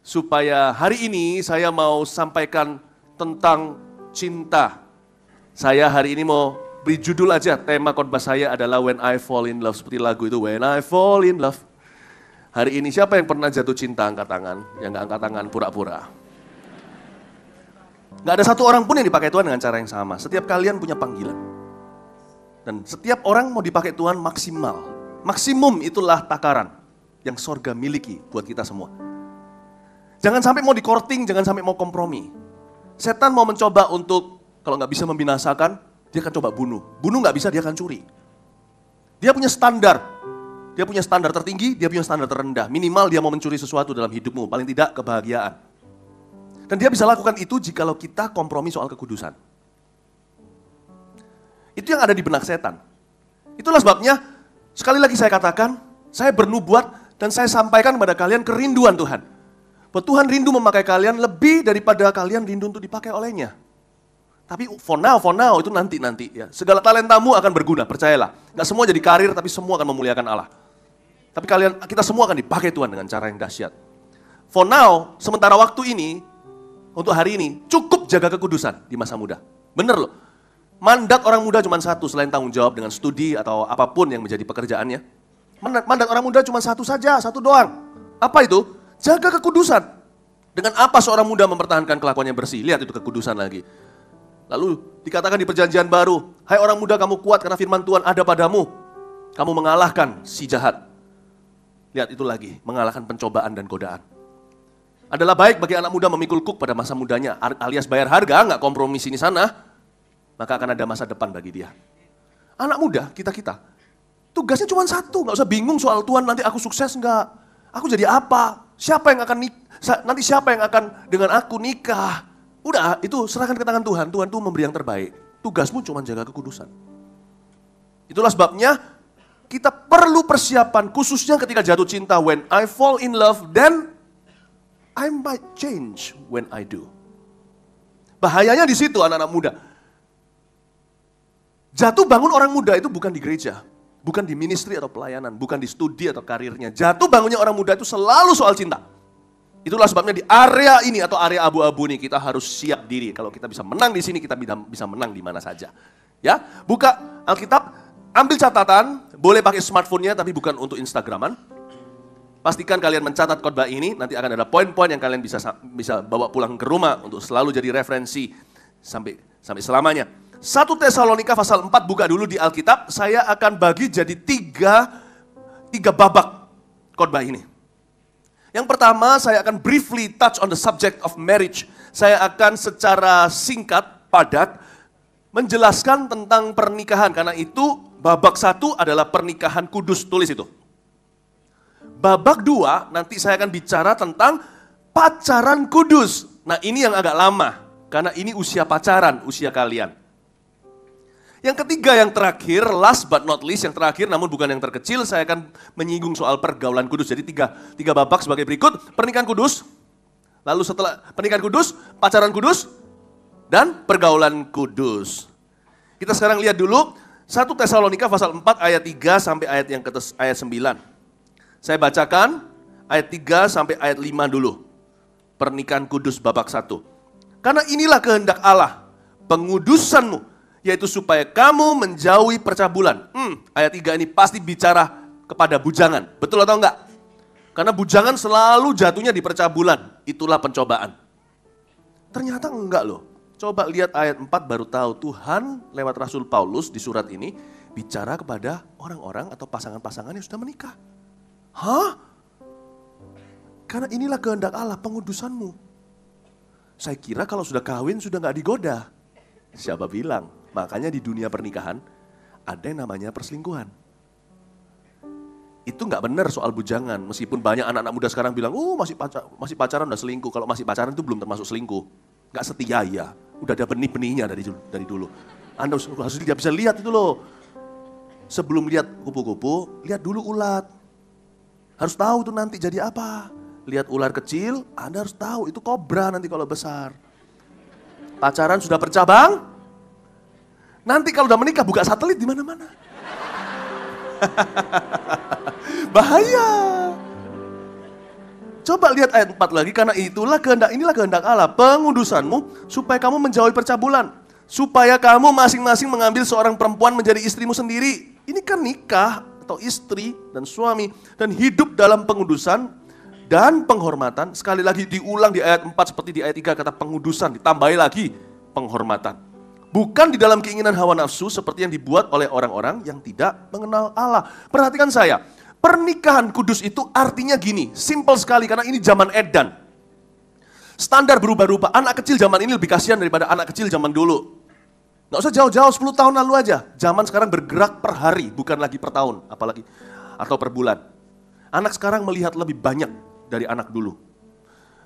supaya hari ini saya mau sampaikan tentang cinta. Saya hari ini mau beri judul aja, tema khotbah saya adalah When I Fall in Love, seperti lagu itu, When I Fall in Love. Hari ini siapa yang pernah jatuh cinta angkat tangan? Yang gak angkat tangan pura-pura. Gak ada satu orang pun yang dipakai Tuhan dengan cara yang sama. Setiap kalian punya panggilan. Dan setiap orang mau dipakai Tuhan maksimal. Maksimum itulah takaran yang sorga miliki buat kita semua. Jangan sampai mau di-courting, jangan sampai mau kompromi. Setan mau mencoba untuk, kalau gak bisa membinasakan, dia akan coba bunuh. Bunuh gak bisa, dia akan curi. Dia punya standar. Dia punya standar tertinggi, dia punya standar terendah. Minimal dia mau mencuri sesuatu dalam hidupmu, paling tidak kebahagiaan. Dan dia bisa lakukan itu jikalau kita kompromi soal kekudusan. Itu yang ada di benak setan. Itulah sebabnya, sekali lagi saya katakan, saya bernubuat dan saya sampaikan kepada kalian kerinduan Tuhan. Bahwa Tuhan rindu memakai kalian lebih daripada kalian rindu untuk dipakai olehnya. Tapi for now itu nanti ya. Segala talentamu akan berguna, percayalah. Gak semua jadi karir, tapi semua akan memuliakan Allah. Tapi kita semua akan dipakai Tuhan dengan cara yang dahsyat. For now, sementara waktu ini, untuk hari ini, cukup jaga kekudusan di masa muda. Bener loh. Mandat orang muda cuma satu, selain tanggung jawab dengan studi atau apapun yang menjadi pekerjaannya. Mandat orang muda cuma satu saja, satu doang. Apa itu? Jaga kekudusan. Dengan apa seorang muda mempertahankan kelakuannya bersih? Lihat itu kekudusan lagi. Lalu dikatakan di perjanjian baru, hai orang muda kamu kuat karena firman Tuhan ada padamu. Kamu mengalahkan si jahat. Lihat itu lagi, mengalahkan pencobaan dan godaan. Adalah baik bagi anak muda memikul kuk pada masa mudanya, alias bayar harga, nggak kompromi sini sana, maka akan ada masa depan bagi dia. Anak muda, kita-kita, tugasnya cuma satu, nggak usah bingung soal Tuhan nanti aku sukses nggak, aku jadi apa, siapa yang akan dengan aku nikah. Udah, itu serahkan ke tangan Tuhan. Tuhan tuh memberi yang terbaik. Tugasmu cuma jaga kekudusan. Itulah sebabnya kita perlu persiapan, khususnya ketika jatuh cinta. When I fall in love, then I might change when I do. Bahayanya di situ anak-anak muda. Jatuh bangun orang muda itu bukan di gereja, bukan di ministry atau pelayanan, bukan di studi atau karirnya. Jatuh bangunnya orang muda itu selalu soal cinta. Itulah sebabnya di area ini atau area abu-abu ini kita harus siap diri. Kalau kita bisa menang di sini, kita bisa menang di mana saja. Ya, buka Alkitab, ambil catatan, boleh pakai smartphone-nya tapi bukan untuk Instagraman. Pastikan kalian mencatat khotbah ini, nanti akan ada poin-poin yang kalian bisa bawa pulang ke rumah untuk selalu jadi referensi sampai selamanya. 1 Tesalonika pasal 4, buka dulu di Alkitab. Saya akan bagi jadi tiga babak khotbah ini. Yang pertama, saya akan briefly touch on the subject of marriage. Saya akan secara singkat, padat, menjelaskan tentang pernikahan. Karena itu, babak 1 adalah pernikahan kudus, tulis itu. Babak 2, nanti saya akan bicara tentang pacaran kudus. Nah ini yang agak lama, karena ini usia pacaran, usia kalian. Yang ketiga, yang terakhir, last but not least, yang terakhir namun bukan yang terkecil, saya akan menyinggung soal pergaulan kudus. Jadi tiga babak sebagai berikut, pernikahan kudus, lalu setelah pernikahan kudus, pacaran kudus, dan pergaulan kudus. Kita sekarang lihat dulu, 1 Tesalonika pasal 4 ayat 3 sampai ayat 9. Saya bacakan ayat 3 sampai ayat 5 dulu. Pernikahan kudus babak 1. Karena inilah kehendak Allah, pengudusanmu, yaitu supaya kamu menjauhi percabulan. Ayat 3 ini pasti bicara kepada bujangan. Betul atau enggak? Karena bujangan selalu jatuhnya di percabulan. Itulah pencobaan. Ternyata enggak loh. Coba lihat ayat 4 baru tahu Tuhan lewat Rasul Paulus di surat ini bicara kepada orang-orang atau pasangan-pasangan yang sudah menikah. Hah? Karena inilah kehendak Allah, pengudusanmu. Saya kira kalau sudah kawin sudah enggak digoda. Siapa bilang? Makanya di dunia pernikahan ada yang namanya perselingkuhan. Itu nggak benar soal bujangan. Meskipun banyak anak-anak muda sekarang bilang, masih pacaran udah selingkuh. Kalau masih pacaran itu belum termasuk selingkuh. Nggak setia ya. Udah ada benih-benihnya dari dulu. Anda harus bisa lihat itu loh. Sebelum lihat kupu-kupu, lihat dulu ulat. Harus tahu itu nanti jadi apa. Lihat ular kecil, Anda harus tahu itu kobra nanti kalau besar. Pacaran sudah bercabang, nanti kalau udah menikah buka satelit di mana-mana. Bahaya. Coba lihat ayat 4 lagi, karena inilah kehendak Allah, pengudusanmu, supaya kamu menjauhi percabulan. Supaya kamu masing-masing mengambil seorang perempuan menjadi istrimu sendiri. Ini kan nikah atau istri dan suami. Dan hidup dalam pengudusan dan penghormatan. Sekali lagi diulang di ayat 4 seperti di ayat 3 kata pengudusan, ditambahi lagi penghormatan. Bukan di dalam keinginan hawa nafsu seperti yang dibuat oleh orang-orang yang tidak mengenal Allah. Perhatikan saya. Pernikahan kudus itu artinya gini, simple sekali karena ini zaman edan. Standar berubah-ubah, anak kecil zaman ini lebih kasihan daripada anak kecil zaman dulu. Nggak usah jauh-jauh, 10 tahun lalu aja. Zaman sekarang bergerak per hari, bukan lagi per tahun, apalagi atau per bulan. Anak sekarang melihat lebih banyak dari anak dulu.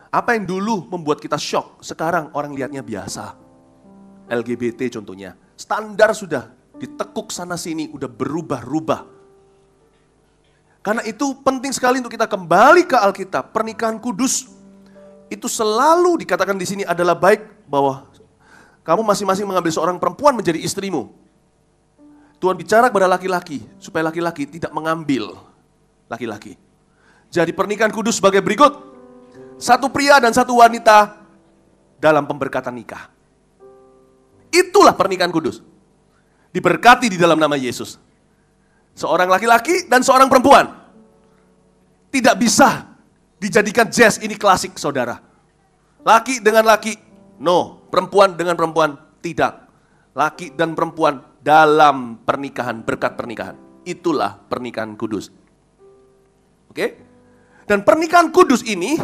Apa yang dulu membuat kita shock, sekarang orang lihatnya biasa. LGBT contohnya, standar sudah ditekuk sana-sini, udah berubah-ubah. Karena itu penting sekali untuk kita kembali ke Alkitab. Pernikahan kudus itu selalu dikatakan di sini adalah baik bahwa kamu masing-masing mengambil seorang perempuan menjadi istrimu. Tuhan bicara kepada laki-laki supaya laki-laki tidak mengambil laki-laki. Jadi pernikahan kudus sebagai berikut. Satu pria dan satu wanita dalam pemberkatan nikah. Itulah pernikahan kudus. Diberkati di dalam nama Yesus. Seorang laki-laki dan seorang perempuan. Tidak bisa dijadikan jazz, ini klasik saudara. Laki dengan laki, no. Perempuan dengan perempuan, tidak. Laki dan perempuan dalam pernikahan, berkat pernikahan. Itulah pernikahan kudus. Oke? Dan pernikahan kudus ini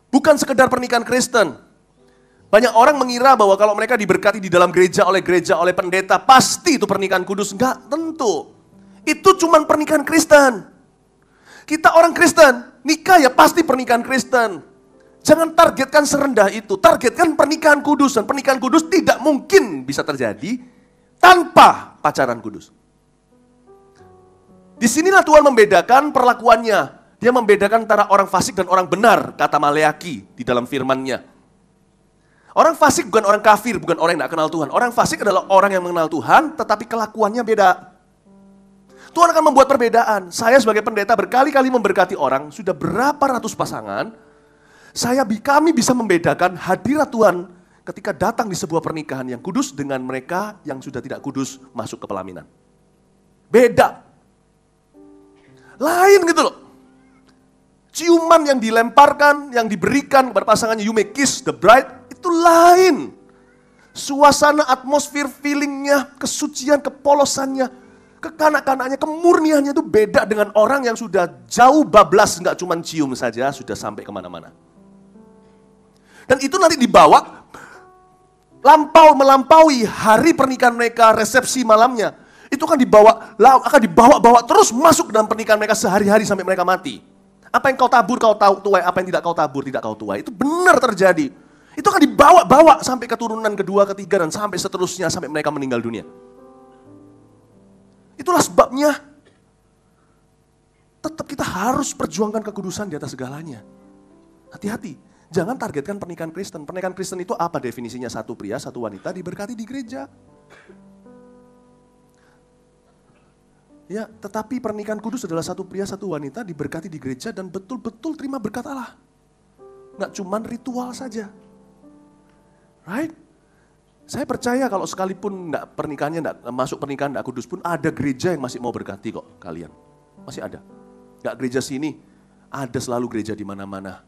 bukan sekedar pernikahan Kristen. Banyak orang mengira bahwa kalau mereka diberkati di dalam gereja, oleh pendeta, pasti itu pernikahan kudus. Enggak, tentu. Itu cuma pernikahan Kristen. Kita orang Kristen, nikah ya pasti pernikahan Kristen. Jangan targetkan serendah itu. Targetkan pernikahan kudus. Dan pernikahan kudus tidak mungkin bisa terjadi tanpa pacaran kudus. Disinilah Tuhan membedakan perlakuannya. Dia membedakan antara orang fasik dan orang benar, kata Maleaki di dalam firman-Nya. Orang fasik bukan orang kafir, bukan orang yang tidak kenal Tuhan. Orang fasik adalah orang yang mengenal Tuhan, tetapi kelakuannya beda. Tuhan akan membuat perbedaan. Saya sebagai pendeta berkali-kali memberkati orang, sudah berapa ratus pasangan, kami bisa membedakan hadirat Tuhan ketika datang di sebuah pernikahan yang kudus dengan mereka yang sudah tidak kudus masuk ke pelaminan. Beda. Lain gitu loh. Ciuman yang dilemparkan, yang diberikan kepada pasangannya, you may kiss the bride, itu lain. Suasana, atmosfer, feelingnya, kesucian, kepolosannya, kekanak-kanaknya, kemurniannya itu beda dengan orang yang sudah jauh bablas, nggak cuma cium saja, sudah sampai kemana-mana. Dan itu nanti dibawa, melampaui hari pernikahan mereka, resepsi malamnya. Itu akan dibawa terus masuk dalam pernikahan mereka sehari-hari sampai mereka mati. Apa yang kau tabur, kau tuai. Apa yang tidak kau tabur, tidak kau tuai. Itu benar terjadi. Itu akan dibawa sampai keturunan kedua, ketiga, dan sampai seterusnya, sampai mereka meninggal dunia. Itulah sebabnya tetap kita harus perjuangkan kekudusan di atas segalanya. Hati-hati, jangan targetkan pernikahan Kristen. Pernikahan Kristen itu apa definisinya? Satu pria, satu wanita diberkati di gereja. Ya, tetapi pernikahan kudus adalah satu pria, satu wanita diberkati di gereja dan betul-betul terima berkat Allah. Nggak cuman ritual saja. Right? Saya percaya kalau sekalipun masuk pernikahan enggak kudus pun ada gereja yang masih mau berkati kok kalian. Masih ada. Enggak gereja sini, ada selalu gereja di mana-mana.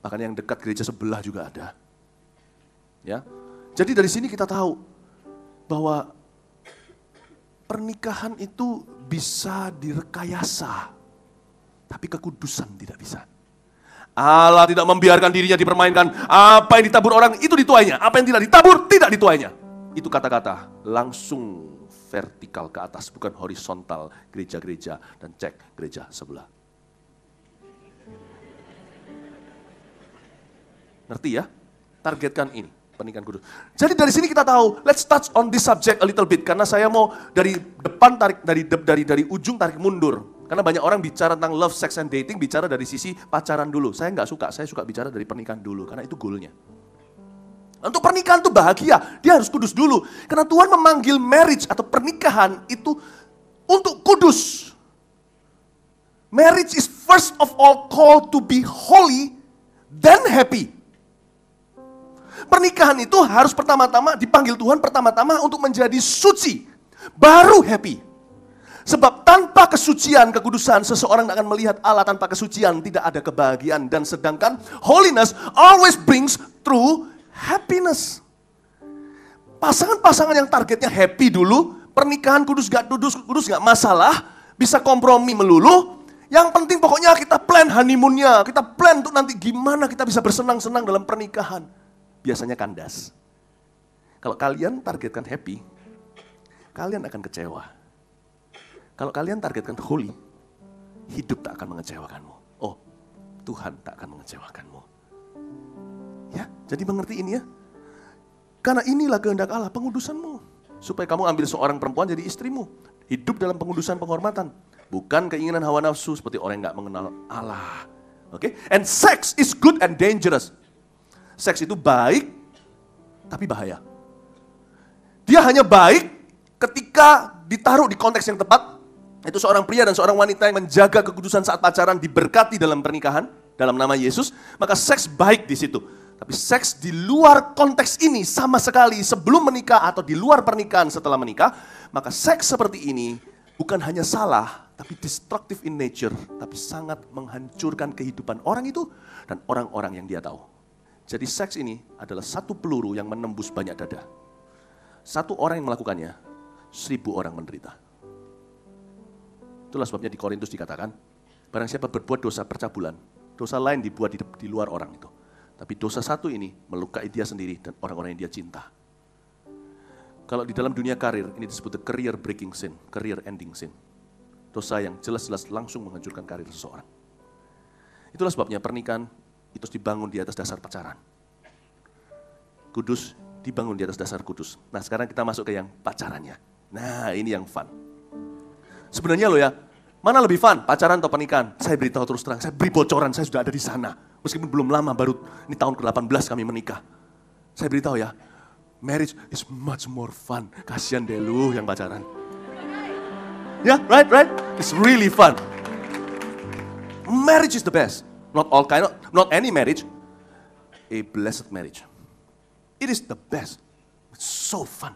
Bahkan yang dekat gereja sebelah juga ada. Ya. Jadi dari sini kita tahu bahwa pernikahan itu bisa direkayasa, tapi kekudusan tidak bisa. Allah tidak membiarkan dirinya dipermainkan. Apa yang ditabur orang itu dituainya. Apa yang tidak ditabur tidak dituainya. Itu kata-kata langsung vertikal ke atas, bukan horizontal gereja-gereja dan cek gereja sebelah. Ngerti ya? Targetkan ini, pernikahan kudus. Jadi dari sini kita tahu, let's touch on this subject a little bit. Karena saya mau dari depan tarik, dari ujung tarik mundur. Karena banyak orang bicara tentang love, sex, and dating, bicara dari sisi pacaran dulu. Saya nggak suka, saya suka bicara dari pernikahan dulu. Karena itu goalnya. Untuk pernikahan itu bahagia, dia harus kudus dulu. Karena Tuhan memanggil marriage atau pernikahan itu untuk kudus. Marriage is first of all called to be holy, then happy. Pernikahan itu harus pertama-tama dipanggil Tuhan pertama-tama untuk menjadi suci, baru happy. Sebab tanpa kesucian, kekudusan, seseorang akan melihat Allah. Tanpa kesucian tidak ada kebahagiaan. Dan sedangkan holiness always brings true happiness. Pasangan-pasangan yang targetnya happy dulu, pernikahan kudus gak masalah, bisa kompromi melulu. Yang penting pokoknya kita plan honeymoonnya, kita plan untuk nanti gimana kita bisa bersenang-senang dalam pernikahan. Biasanya kandas. Kalau kalian targetkan happy, kalian akan kecewa. Kalau kalian targetkan holy, hidup tak akan mengecewakanmu. Oh, Tuhan tak akan mengecewakanmu. Ya, jadi mengerti ini ya. Karena inilah kehendak Allah, pengudusanmu. Supaya kamu ambil seorang perempuan jadi istrimu. Hidup dalam pengudusan penghormatan. Bukan keinginan hawa nafsu seperti orang yang gak mengenal Allah. Oke? And sex is good and dangerous. Seks itu baik, tapi bahaya. Dia hanya baik ketika ditaruh di konteks yang tepat. Itu seorang pria dan seorang wanita yang menjaga kekudusan saat pacaran diberkati dalam pernikahan dalam nama Yesus, maka seks baik di situ. Tapi seks di luar konteks ini sama sekali sebelum menikah atau di luar pernikahan setelah menikah, maka seks seperti ini bukan hanya salah, tapi destructive in nature, tapi sangat menghancurkan kehidupan orang itu dan orang-orang yang dia tahu. Jadi seks ini adalah satu peluru yang menembus banyak dada. Satu orang yang melakukannya, 1000 orang menderita. Itulah sebabnya di Korintus dikatakan, barang siapa berbuat dosa percabulan, dosa lain dibuat di luar orang itu. Tapi dosa satu ini melukai dia sendiri dan orang-orang yang dia cinta. Kalau di dalam dunia karir, ini disebut career breaking sin, career ending sin. Dosa yang jelas-jelas langsung menghancurkan karir seseorang. Itulah sebabnya pernikahan itu dibangun di atas dasar pacaran. Kudus dibangun di atas dasar kudus. Nah sekarang kita masuk ke yang pacarannya. Nah ini yang fun. Sebenarnya loh ya, mana lebih fun, pacaran atau pernikahan? Saya beritahu terus terang, saya beri bocoran, saya sudah ada di sana. Meskipun belum lama, baru ini tahun ke-18 kami menikah. Saya beritahu ya, marriage is much more fun. Kasian deh lu yang pacaran. Ya, yeah, right? It's really fun. Marriage is the best. Not any marriage, a blessed marriage. It is the best. It's so fun.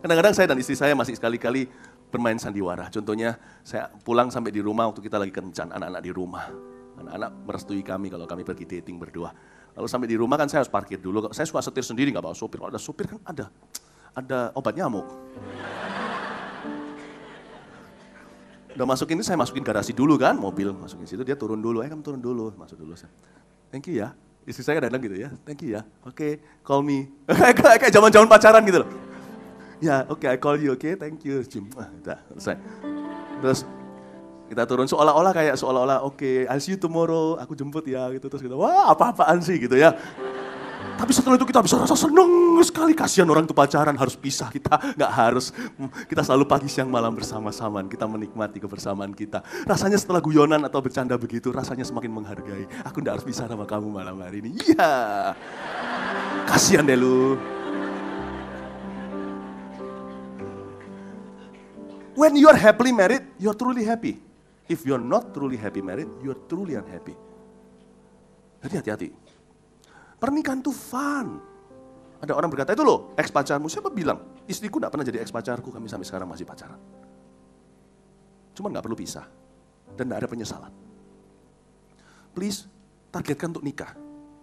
Kadang-kadang saya dan istri saya masih sekali-kali bermain sandiwara. Contohnya, saya pulang sampai di rumah waktu kita lagi kencan, anak-anak di rumah. Anak-anak merestui kami kalau kami pergi dating berdua. Lalu sampai di rumah kan saya harus parkir dulu. Saya suka setir sendiri, nggak bawa sopir. Kalau ada sopir kan ada obat nyamuk. Udah masukin ini, saya masukin garasi dulu kan, mobil masukin situ, dia turun dulu. Kamu turun dulu, masuk dulu. Thank you ya. Istri saya kadang gitu ya, thank you ya. Oke, call me. Kayak zaman-zaman pacaran gitu loh. Ya, oke, I call you, oke, thank you. Udah, selesai. Terus kita turun seolah-olah, oke, I'll see you tomorrow, aku jemput ya, gitu. Terus kita, wah apa-apaan sih gitu ya. Tapi setelah itu kita bisa rasa seneng sekali, kasihan orang itu pacaran harus pisah, kita nggak harus. Kita selalu pagi siang malam bersama-sama, kita menikmati kebersamaan kita. Rasanya setelah guyonan atau bercanda begitu, rasanya semakin menghargai. Aku nggak harus pisah sama kamu malam hari ini, iya. Kasihan deh lu. When you are happily married, you are truly happy. If you are not truly happy married, you are truly unhappy. Jadi hati-hati. Pernikahan itu fun. Ada orang berkata, itu loh, ex pacarmu. Siapa bilang? Istriku gak pernah jadi ex pacarku, kami sampai sekarang masih pacaran. Cuman gak perlu pisah. Dan gak ada penyesalan. Please, targetkan untuk nikah.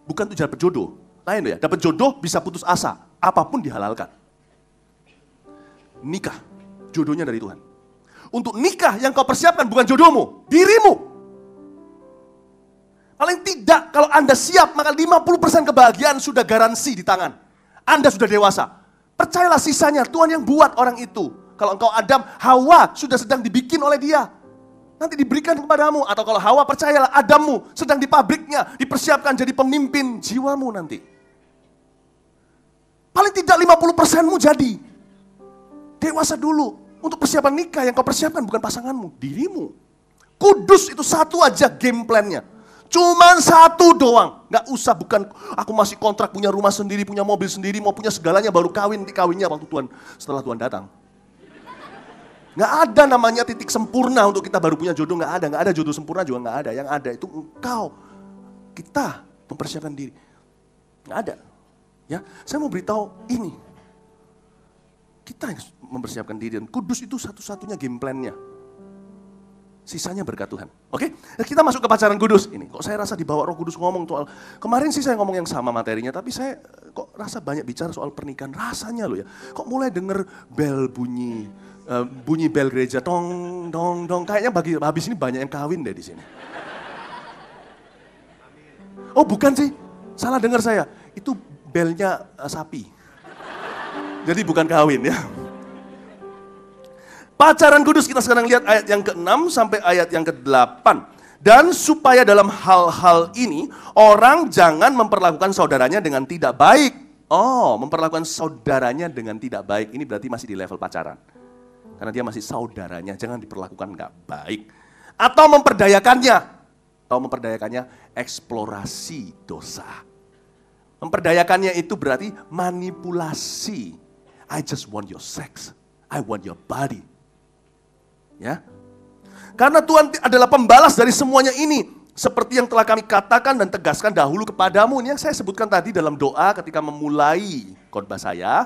Bukan untuk dapat jodoh. Lain loh ya, dapat jodoh bisa putus asa. Apapun dihalalkan. Nikah. Jodohnya dari Tuhan. Untuk nikah yang kau persiapkan bukan jodohmu, dirimu. Paling tidak kalau Anda siap, maka 50% kebahagiaan sudah garansi di tangan. Anda sudah dewasa. Percayalah sisanya, Tuhan yang buat orang itu. Kalau engkau Adam, Hawa sudah sedang dibikin oleh dia. Nanti diberikan kepadamu. Atau kalau Hawa, percayalah Adammu sedang di pabriknya, dipersiapkan jadi pemimpin jiwamu nanti. Paling tidak 50%mu jadi. Dewasa dulu. Untuk persiapan nikah yang kau persiapkan bukan pasanganmu, dirimu. Kudus itu satu aja game plan-nya. Cuman satu doang. Gak usah, bukan aku masih kontrak, punya rumah sendiri, punya mobil sendiri, mau punya segalanya baru kawin. Nanti kawinnya waktu setelah Tuhan datang. Nggak ada namanya titik sempurna untuk kita baru punya jodoh, nggak ada jodoh sempurna juga nggak ada. Yang ada itu engkau, kita mempersiapkan diri. Nggak ada. Ya, saya mau beritahu ini. Kita yang mempersiapkan diri, dan kudus itu satu-satunya game plan-nya. Sisanya berkat Tuhan. Oke? Nah, kita masuk ke pacaran kudus. Ini kok saya rasa dibawa Roh Kudus ngomong soal, kemarin sih saya ngomong yang sama materinya, tapi saya kok rasa banyak bicara soal pernikahan. Rasanya loh ya, kok mulai denger bel bunyi, bunyi bel gereja, dong, dong, dong. Kayaknya habis ini banyak yang kawin deh di sini. Oh bukan sih, salah dengar saya. Itu belnya sapi. Jadi bukan kawin ya. Pacaran kudus kita sekarang lihat ayat yang ke-6 sampai ayat yang ke-8. Dan supaya dalam hal-hal ini orang jangan memperlakukan saudaranya dengan tidak baik. Oh, memperlakukan saudaranya dengan tidak baik. Ini berarti masih di level pacaran. Karena dia masih saudaranya, jangan diperlakukan nggak baik. Atau memperdayakannya. Atau memperdayakannya eksplorasi dosa. Memperdayakannya itu berarti manipulasi. I just want your sex. I want your body. Ya, karena Tuhan adalah pembalas dari semuanya ini. Seperti yang telah kami katakan dan tegaskan dahulu kepadamu. Ini yang saya sebutkan tadi dalam doa ketika memulai khotbah saya.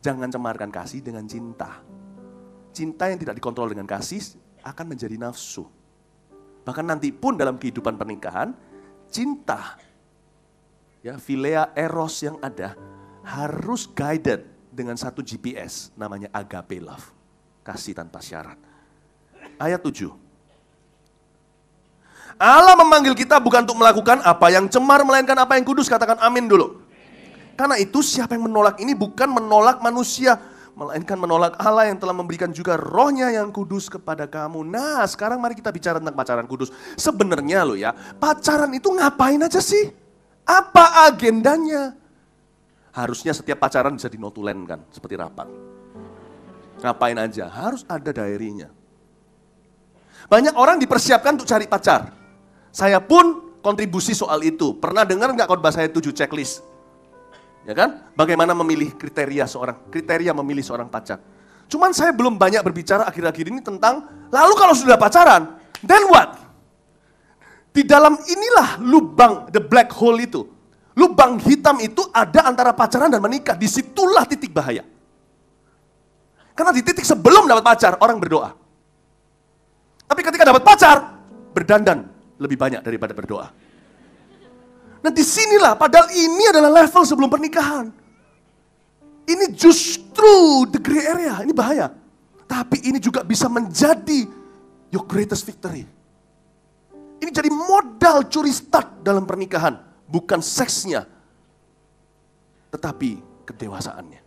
Jangan cemarkan kasih dengan cinta. Cinta yang tidak dikontrol dengan kasih akan menjadi nafsu. Bahkan nanti pun dalam kehidupan pernikahan, cinta, ya, philea eros yang ada harus guided dengan satu GPS namanya agape love. Kasih tanpa syarat. Ayat 7. Allah memanggil kita bukan untuk melakukan apa yang cemar, melainkan apa yang kudus. Katakan amin dulu. Karena itu siapa yang menolak ini bukan menolak manusia, melainkan menolak Allah yang telah memberikan juga rohnya yang kudus kepada kamu. Nah sekarang mari kita bicara tentang pacaran kudus. Sebenarnya loh ya, pacaran itu ngapain aja sih? Apa agendanya? Harusnya setiap pacaran bisa dinotulenkan, seperti rapat. Ngapain aja, harus ada diary-nya. Banyak orang dipersiapkan untuk cari pacar. Saya pun kontribusi soal itu. Pernah dengar nggak khotbah saya 7 checklist? Ya kan? Bagaimana memilih kriteria memilih seorang pacar. Cuman saya belum banyak berbicara akhir-akhir ini tentang, lalu kalau sudah pacaran, then what? Di dalam inilah lubang, the black hole itu. Lubang hitam itu ada antara pacaran dan menikah. Disitulah titik bahaya. Karena di titik sebelum dapat pacar, orang berdoa. Tapi ketika dapat pacar, berdandan lebih banyak daripada berdoa. Nah disinilah, padahal ini adalah level sebelum pernikahan. Ini justru the gray area, ini bahaya. Tapi ini juga bisa menjadi your greatest victory. Ini jadi modal curi start dalam pernikahan. Bukan seksnya, tetapi kedewasaannya.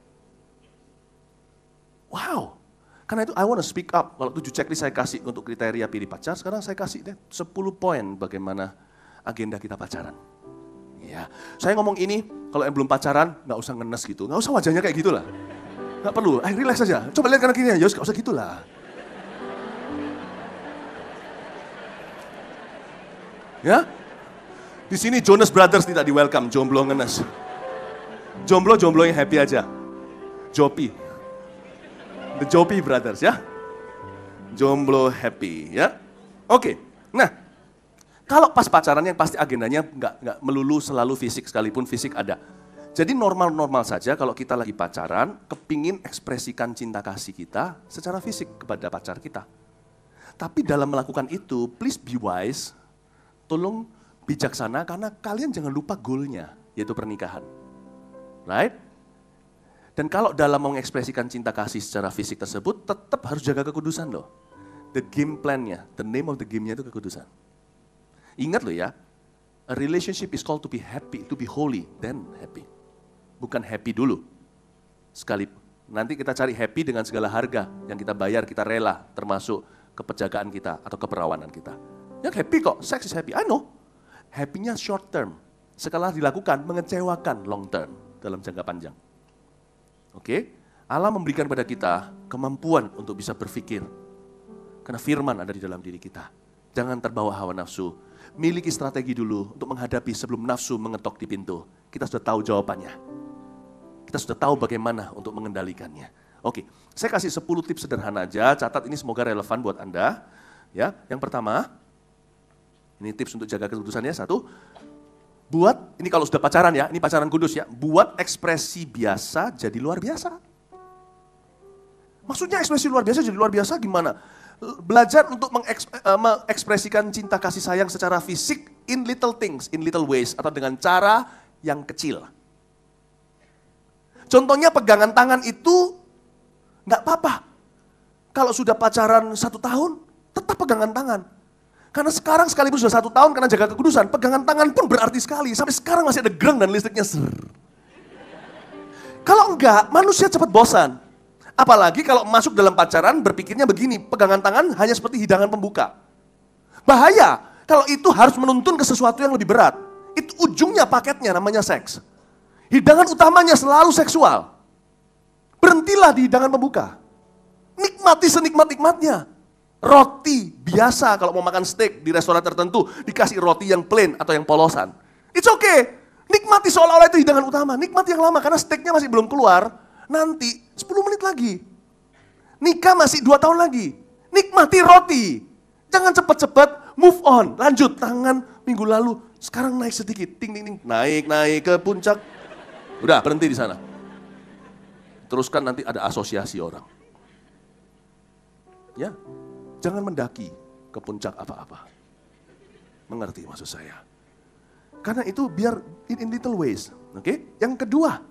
Wow. Karena itu I want to speak up. Kalau 7 checklist saya kasih untuk kriteria pilih pacar, sekarang saya kasih deh 10 poin bagaimana agenda kita pacaran. Ya, saya ngomong ini, kalau yang belum pacaran, nggak usah ngenes gitu. Nggak usah wajahnya kayak gitulah. Nggak perlu, relax aja. Coba lihat kanan kiri, ya nggak usah gitulah. Ya, di sini Jonas Brothers tidak di welcome, jomblo ngenes. Jomblo yang happy aja. Jopi. The Jopi Brothers ya. Jomblo happy ya. Oke. Nah, kalau pas pacaran yang pasti agendanya nggak melulu selalu fisik, sekalipun fisik ada. Jadi normal-normal saja kalau kita lagi pacaran, kepingin ekspresikan cinta kasih kita secara fisik kepada pacar kita. Tapi dalam melakukan itu, please be wise, tolong bijaksana karena kalian jangan lupa goalnya, yaitu pernikahan. Right? Dan kalau dalam mengekspresikan cinta kasih secara fisik tersebut, tetap harus jaga kekudusan loh. The game plan-nya, the name of the game-nya itu kekudusan. Ingat loh ya, a relationship is called to be happy, to be holy, then happy. Bukan happy dulu. Sekali, nanti kita cari happy dengan segala harga yang kita bayar, kita rela, termasuk kepenjagaan kita atau keperawanan kita. Yang happy kok, sex is happy, I know. Happy-nya short term, sekali dilakukan mengecewakan long term, dalam jangka panjang. Oke, Allah memberikan pada kita kemampuan untuk bisa berpikir. Karena firman ada di dalam diri kita. Jangan terbawa hawa nafsu. Miliki strategi dulu untuk menghadapi sebelum nafsu mengetok di pintu. Kita sudah tahu jawabannya. Kita sudah tahu bagaimana untuk mengendalikannya. Oke, saya kasih 10 tips sederhana aja, catat ini semoga relevan buat Anda. Ya, yang pertama, ini tips untuk jaga kekudusannya. 1, buat, ini kalau sudah pacaran ya, ini pacaran kudus ya, buat ekspresi biasa jadi luar biasa. Maksudnya ekspresi luar biasa jadi luar biasa gimana? Belajar untuk mengekspresikan cinta kasih sayang secara fisik in little things, in little ways, atau dengan cara yang kecil. Contohnya pegangan tangan itu nggak apa-apa. Kalau sudah pacaran 1 tahun, tetap pegangan tangan. Karena sekarang sekalipun sudah 1 tahun karena jaga kekudusan, pegangan tangan pun berarti sekali. Sampai sekarang masih ada gereng dan listriknya. Kalau enggak, manusia cepat bosan. Apalagi kalau masuk dalam pacaran berpikirnya begini, pegangan tangan hanya seperti hidangan pembuka. Bahaya, kalau itu harus menuntun ke sesuatu yang lebih berat. Itu ujungnya paketnya namanya seks. Hidangan utamanya selalu seksual. Berhentilah di hidangan pembuka. Nikmati senikmat-nikmatnya. Roti biasa kalau mau makan steak di restoran tertentu dikasih roti yang plain atau yang polosan. It's okay. Nikmati seolah-olah itu hidangan utama. Nikmati yang lama karena steaknya masih belum keluar. Nanti 10 menit lagi. Nikah masih 2 tahun lagi. Nikmati roti. Jangan cepat-cepat move on. Lanjut tangan minggu lalu. Sekarang naik sedikit. Ting ting ting. Naik ke puncak. Udah berhenti di sana. Teruskan nanti ada asosiasi orang. Ya. Jangan mendaki ke puncak apa-apa. Mengerti maksud saya? Karena itu biar in little ways. Oke? Yang kedua,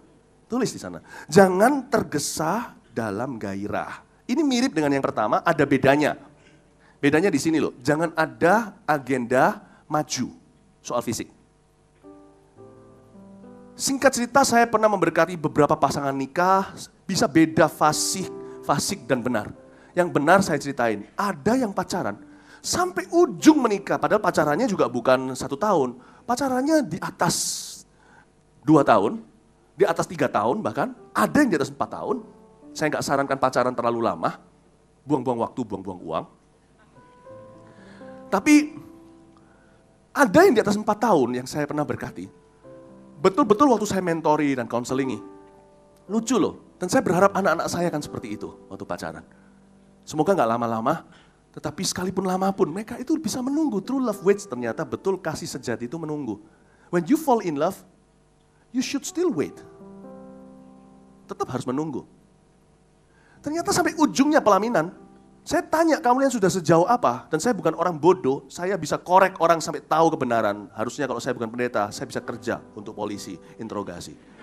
tulis di sana. Jangan tergesa dalam gairah. Ini mirip dengan yang pertama, ada bedanya. Bedanya di sini loh. Jangan ada agenda maju soal fisik. Singkat cerita, saya pernah memberkati beberapa pasangan nikah, bisa beda fasik dan benar. Yang benar saya ceritain, ada yang pacaran sampai ujung menikah, padahal pacarannya juga bukan 1 tahun, pacarannya di atas 2 tahun, di atas 3 tahun bahkan, ada yang di atas 4 tahun. Saya nggak sarankan pacaran terlalu lama, buang-buang waktu, buang-buang uang. Tapi ada yang di atas 4 tahun yang saya pernah berkati, betul-betul waktu saya mentori dan konselingi, lucu loh, dan saya berharap anak-anak saya kan seperti itu waktu pacaran. Semoga nggak lama-lama, tetapi sekalipun lama pun mereka itu bisa menunggu. True love waits, ternyata betul kasih sejati itu menunggu. When you fall in love, you should still wait. Tetap harus menunggu. Ternyata sampai ujungnya pelaminan, saya tanya kalian sudah sejauh apa, dan saya bukan orang bodoh, saya bisa korek orang sampai tahu kebenaran. Harusnya kalau saya bukan pendeta, saya bisa kerja untuk polisi, interogasi.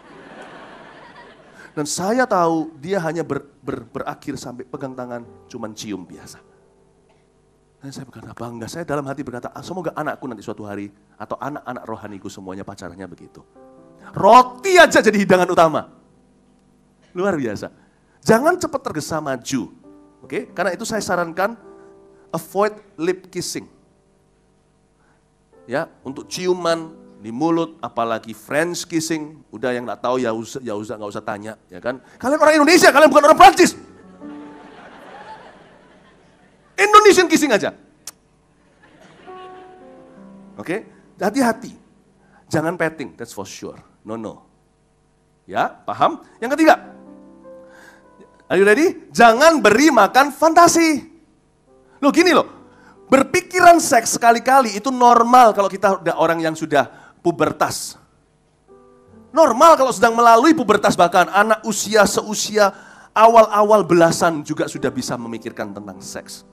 Dan saya tahu dia hanya berakhir sampai pegang tangan, cuman cium biasa. Dan saya berkata, bangga. Saya dalam hati berkata, semoga anakku nanti suatu hari, atau anak-anak rohaniku semuanya pacarannya begitu. Roti aja jadi hidangan utama. Luar biasa. Jangan cepat tergesa maju. Oke? Karena itu saya sarankan, avoid lip kissing. Ya, untuk ciuman di mulut, apalagi French kissing, udah yang nggak tahu ya nggak usah tanya, ya kan? Kalian orang Indonesia, kalian bukan orang Prancis. Indonesian kissing aja. Oke, hati-hati. Jangan petting, that's for sure. No. Ya, paham? Yang ketiga, are you ready? Jangan beri makan fantasi. Loh gini loh, berpikiran seks sekali-kali itu normal kalau kita udah orang yang sudah pubertas. Normal kalau sedang melalui pubertas, bahkan anak usia seusia awal-awal belasan juga sudah bisa memikirkan tentang seks.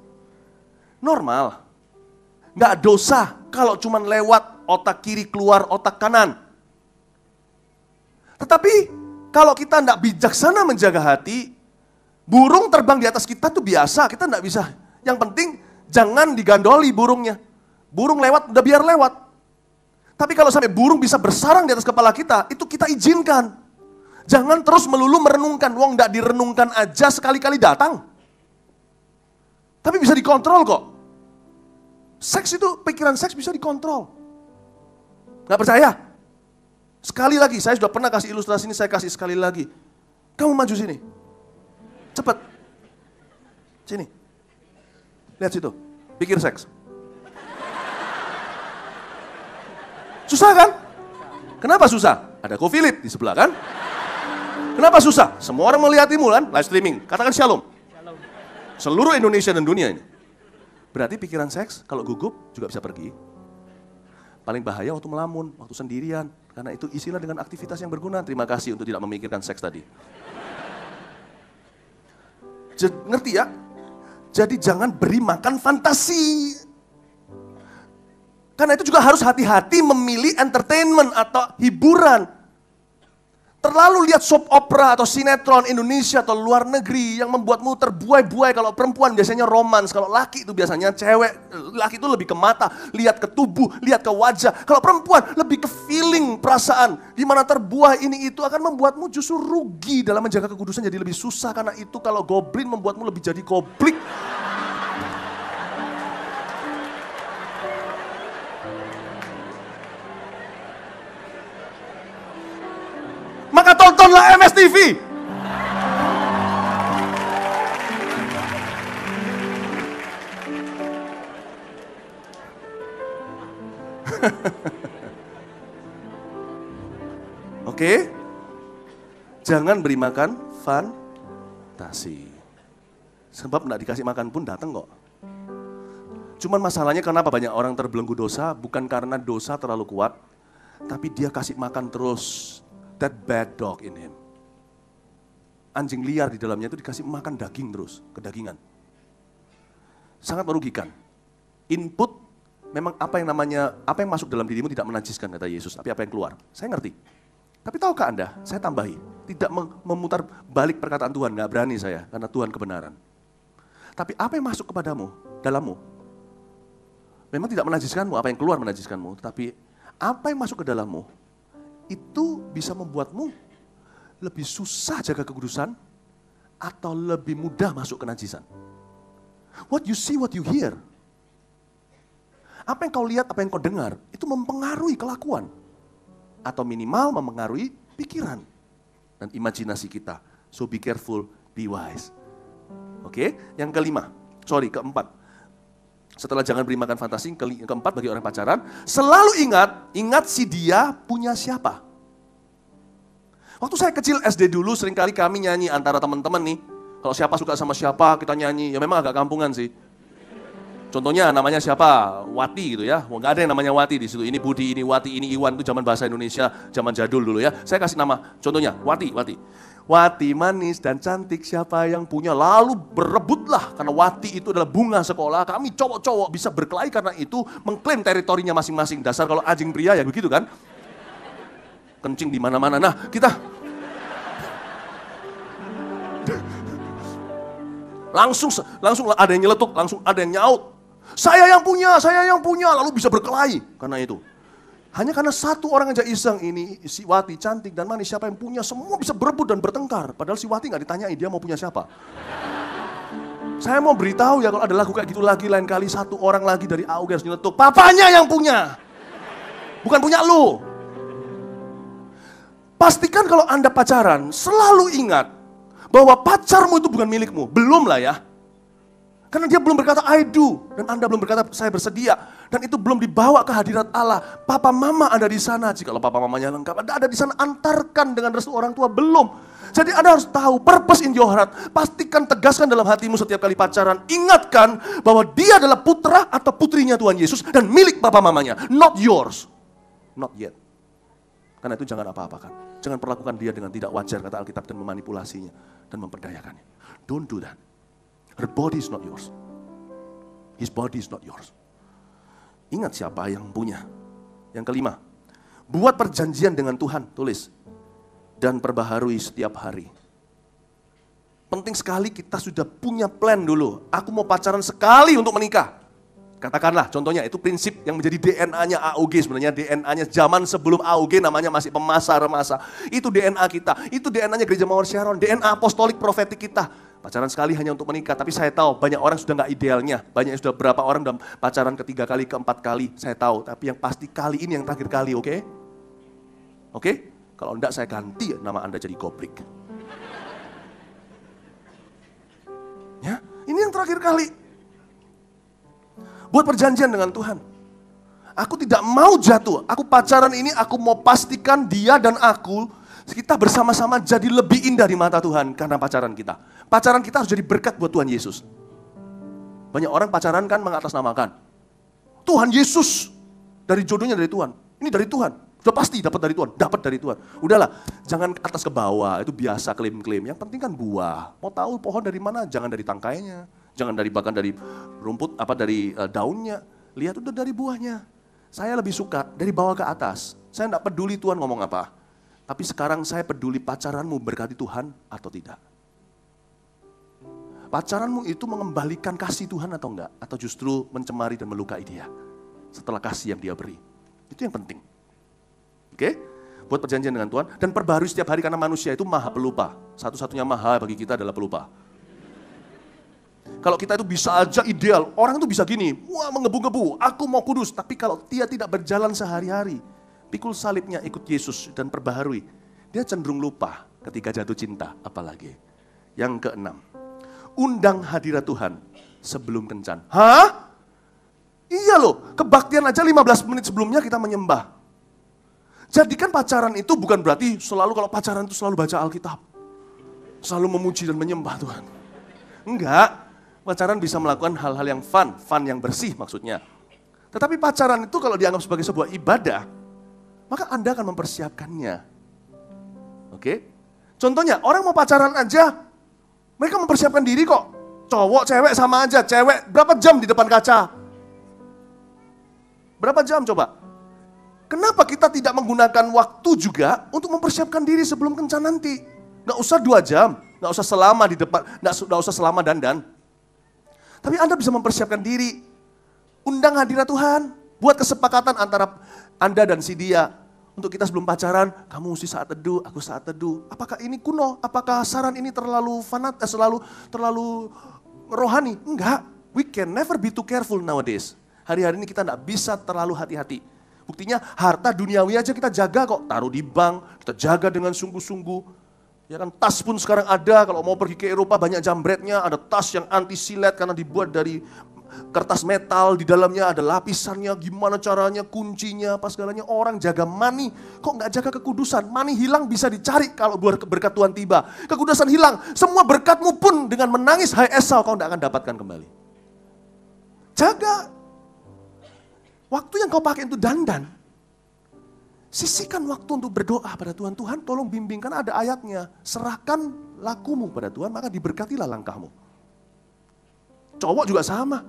Normal. Nggak dosa kalau cuma lewat otak kiri keluar otak kanan. Tetapi kalau kita nggak bijaksana menjaga hati, burung terbang di atas kita tuh biasa, kita nggak bisa. Yang penting jangan digandoli burungnya. Burung lewat, udah biar lewat. Tapi kalau sampai burung bisa bersarang di atas kepala kita, itu kita izinkan. Jangan terus melulu merenungkan, wong nggak direnungkan aja sekali-kali datang. Tapi bisa dikontrol kok. Seks itu, pikiran seks bisa dikontrol. Nggak percaya? Sekali lagi, saya sudah pernah kasih ilustrasi ini, saya kasih sekali lagi. Kamu maju sini. Cepat. Sini. Lihat situ. Pikir seks. Susah kan? Kenapa susah? Ada Philip di sebelah kan? Kenapa susah? Semua orang melihatmu kan, live streaming. Katakan shalom. Seluruh Indonesia dan dunia ini. Berarti pikiran seks kalau gugup juga bisa pergi. Paling bahaya waktu melamun, waktu sendirian. Karena itu isilah dengan aktivitas yang berguna. Terima kasih untuk tidak memikirkan seks tadi. Ngerti ya? Jadi jangan beri makan fantasi. Karena itu juga harus hati-hati memilih entertainment atau hiburan. Terlalu lihat soap opera atau sinetron Indonesia atau luar negeri yang membuatmu terbuai-buai. Kalau perempuan biasanya romans, kalau laki itu biasanya cewek. Laki itu lebih ke mata, lihat ke tubuh, lihat ke wajah. Kalau perempuan lebih ke feeling, perasaan. Di mana terbuai ini itu akan membuatmu justru rugi dalam menjaga kekudusan jadi lebih susah. Karena itu kalau goblin membuatmu lebih jadi goblik. Maka tontonlah MS TV. Oke? Jangan beri makan fantasi. Sebab enggak dikasih makan pun datang kok. Cuman masalahnya kenapa banyak orang terbelenggu dosa, bukan karena dosa terlalu kuat, tapi dia kasih makan terus. That bad dog in him. Anjing liar di dalamnya itu dikasih makan daging terus, kedagingan. Sangat merugikan. Input, memang apa yang masuk dalam dirimu tidak menajiskan, kata Yesus, tapi apa yang keluar. Saya ngerti. Tapi tahukah Anda, saya tambahi, tidak memutar balik perkataan Tuhan, nggak berani saya, karena Tuhan kebenaran. Tapi apa yang masuk kepadamu, dalammu, memang tidak menajiskanmu, apa yang keluar menajiskanmu, tapi apa yang masuk ke dalammu, itu bisa membuatmu lebih susah jaga kekudusan atau lebih mudah masuk ke najisan. What you see, what you hear. Apa yang kau lihat, apa yang kau dengar, itu mempengaruhi kelakuan. Atau minimal mempengaruhi pikiran dan imajinasi kita. So be careful, be wise. Oke, yang keempat. Setelah jangan beri makan fantasi, keempat bagi orang pacaran, selalu ingat si dia punya siapa. Waktu saya kecil SD dulu, seringkali kami nyanyi antara teman-teman nih. Kalau siapa suka sama siapa, kita nyanyi. Ya memang agak kampungan sih. Contohnya namanya siapa? Wati gitu ya. Nggak ada yang namanya Wati di situ. Ini Budi, ini Wati, ini Iwan. Itu zaman bahasa Indonesia, zaman jadul dulu ya. Saya kasih nama, contohnya Wati. Wati manis dan cantik, siapa yang punya? Lalu berebutlah, karena Wati itu adalah bunga sekolah. Kami cowok-cowok bisa berkelahi karena itu, mengklaim teritorinya masing-masing. Dasar kalau anjing pria ya begitu kan. Kencing di mana-mana. Nah, kita langsung ada yang nyeletuk, langsung ada yang nyaut. Saya yang punya, lalu bisa berkelahi karena itu. Hanya karena satu orang aja iseng, ini si Wati cantik dan manis, siapa yang punya, semua bisa berebut dan bertengkar. Padahal si Wati nggak ditanyai dia mau punya siapa. Saya mau beritahu ya, kalau ada lagu kayak gitu lagi, lain kali satu orang lagi dari AUG harus nyeletuk, papanya yang punya, bukan punya lu. Pastikan kalau Anda pacaran, selalu ingat bahwa pacarmu itu bukan milikmu. Belum lah ya. Karena dia belum berkata I do, dan Anda belum berkata saya bersedia, dan itu belum dibawa ke hadirat Allah. Papa mama ada di sana, jika papa mamanya lengkap, Anda ada di sana, antarkan dengan restu orang tua, belum. Jadi Anda harus tahu, purpose in your heart, pastikan, tegaskan dalam hatimu setiap kali pacaran, ingatkan bahwa dia adalah putra atau putrinya Tuhan Yesus, dan milik papa mamanya, not yours, not yet. Karena itu jangan apa-apakan, jangan perlakukan dia dengan tidak wajar, kata Alkitab, dan memanipulasinya, dan memperdayakannya. Don't do that. Her body is not yours. His body is not yours. Ingat siapa yang punya. Yang kelima, buat perjanjian dengan Tuhan, tulis. Dan perbaharui setiap hari. Penting sekali kita sudah punya plan dulu. Aku mau pacaran sekali untuk menikah. Katakanlah, contohnya itu prinsip yang menjadi DNA-nya AUG sebenarnya. DNA-nya zaman sebelum AUG namanya masih remasa. Itu DNA kita. Itu DNA-nya Gereja Mawar Sharon. DNA apostolik profetik kita. Pacaran sekali hanya untuk menikah, tapi saya tahu banyak orang sudah nggak idealnya. Banyak sudah berapa orang udah pacaran ketiga kali, keempat kali, saya tahu. Tapi yang pasti kali ini yang terakhir kali, oke? Oke? Kalau enggak saya ganti nama Anda jadi goblik. Ya, ini yang terakhir kali. Buat perjanjian dengan Tuhan. Aku tidak mau jatuh. Aku pacaran ini, aku mau pastikan dia dan aku Kita bersama-sama jadi lebih indah di mata Tuhan karena pacaran kita. Pacaran kita harus jadi berkat buat Tuhan Yesus. Banyak orang pacaran kan mengatasnamakan. Tuhan Yesus, dari jodohnya dari Tuhan. Ini dari Tuhan. Sudah pasti dapat dari Tuhan, dapat dari Tuhan. Udahlah, jangan ke atas ke bawah, itu biasa klaim-klaim. Yang penting kan buah. Mau tahu pohon dari mana? Jangan dari tangkainya. Jangan bahkan dari rumput, dari daunnya. Lihat udah dari buahnya. Saya lebih suka dari bawah ke atas. Saya tidak peduli Tuhan ngomong apa. Tapi sekarang saya peduli pacaranmu berkati Tuhan atau tidak. Pacaranmu itu mengembalikan kasih Tuhan atau enggak? Atau justru mencemari dan melukai dia setelah kasih yang dia beri. Itu yang penting. Oke? Buat perjanjian dengan Tuhan. Dan perbarui setiap hari karena manusia itu maha pelupa. Satu-satunya maha bagi kita adalah pelupa. Kalau kita itu bisa aja ideal, orang itu bisa gini, wah menggebu-gebu, aku mau kudus. Tapi kalau dia tidak berjalan sehari-hari, pikul salibnya ikut Yesus dan perbaharui, dia cenderung lupa ketika jatuh cinta apalagi. Yang keenam, undang hadirat Tuhan sebelum kencan. Hah? Iya loh, kebaktian aja 15 menit sebelumnya kita menyembah. Jadikan pacaran itu bukan berarti kalau pacaran itu selalu baca Alkitab. Selalu memuji dan menyembah Tuhan. Enggak. Pacaran bisa melakukan hal-hal yang fun yang bersih maksudnya. Tetapi pacaran itu kalau dianggap sebagai sebuah ibadah, maka Anda akan mempersiapkannya. Oke? Contohnya, orang mau pacaran aja, mereka mempersiapkan diri kok. Cowok, cewek sama aja. Cewek berapa jam di depan kaca? Berapa jam coba? Kenapa kita tidak menggunakan waktu juga untuk mempersiapkan diri sebelum kencan nanti? Nggak usah 2 jam, nggak usah selama di depan, nggak usah selama dandan. Tapi Anda bisa mempersiapkan diri. Undang hadirat Tuhan. Buat kesepakatan antara Anda dan si dia. Untuk kita sebelum pacaran, kamu mesti saat teduh, aku saat teduh. Apakah ini kuno? Apakah saran ini terlalu terlalu rohani? Enggak. We can never be too careful nowadays. Hari-hari ini kita enggak bisa terlalu hati-hati. Buktinya harta duniawi aja kita jaga kok. Taruh di bank, kita jaga dengan sungguh-sungguh. Ya kan, tas pun sekarang ada, kalau mau pergi ke Eropa banyak jambretnya, ada tas yang anti silet karena dibuat dari kertas metal, di dalamnya ada lapisannya, gimana caranya, kuncinya, apa segalanya. Orang jaga money, kok nggak jaga kekudusan? Money hilang bisa dicari kalau berkat Tuhan tiba. Kekudusan hilang, semua berkatmu pun dengan menangis, hai Esau, kau nggak akan dapatkan kembali. Jaga. Waktu yang kau pakai untuk dandan, sisihkan waktu untuk berdoa pada Tuhan. Tuhan tolong bimbingkan, ada ayatnya. Serahkan lakumu pada Tuhan, maka diberkatilah langkahmu. Cowok juga sama.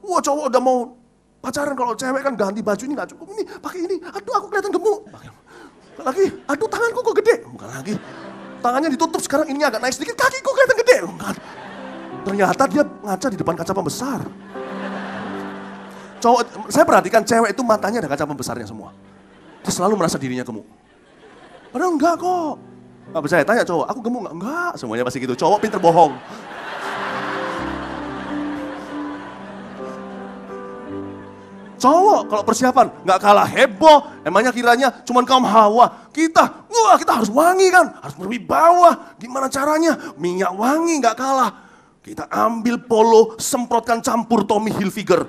Wah, cowok udah mau pacaran, kalau cewek kan ganti baju ini gak cukup. Ini pakai ini, aduh aku kelihatan gemuk. Bukan lagi, aduh tanganku kok gede. Bukan lagi, tangannya ditutup sekarang ini agak naik sedikit, kakiku kelihatan gede. Bukan. Ternyata dia ngaca di depan kaca pembesar. Cowok, saya perhatikan cewek itu matanya ada kaca pembesarnya semua. Dia selalu merasa dirinya gemuk. Padahal enggak kok. Gak percaya, tanya cowok, aku gemuk enggak? Enggak, semuanya pasti gitu. Cowok pinter bohong. Cowok kalau persiapan enggak kalah heboh. Emangnya kiranya cuman kaum Hawa. Kita harus wangi kan, harus berwibawa. Gimana caranya? Minyak wangi enggak kalah. Kita ambil polo, semprotkan campur Tommy Hilfiger.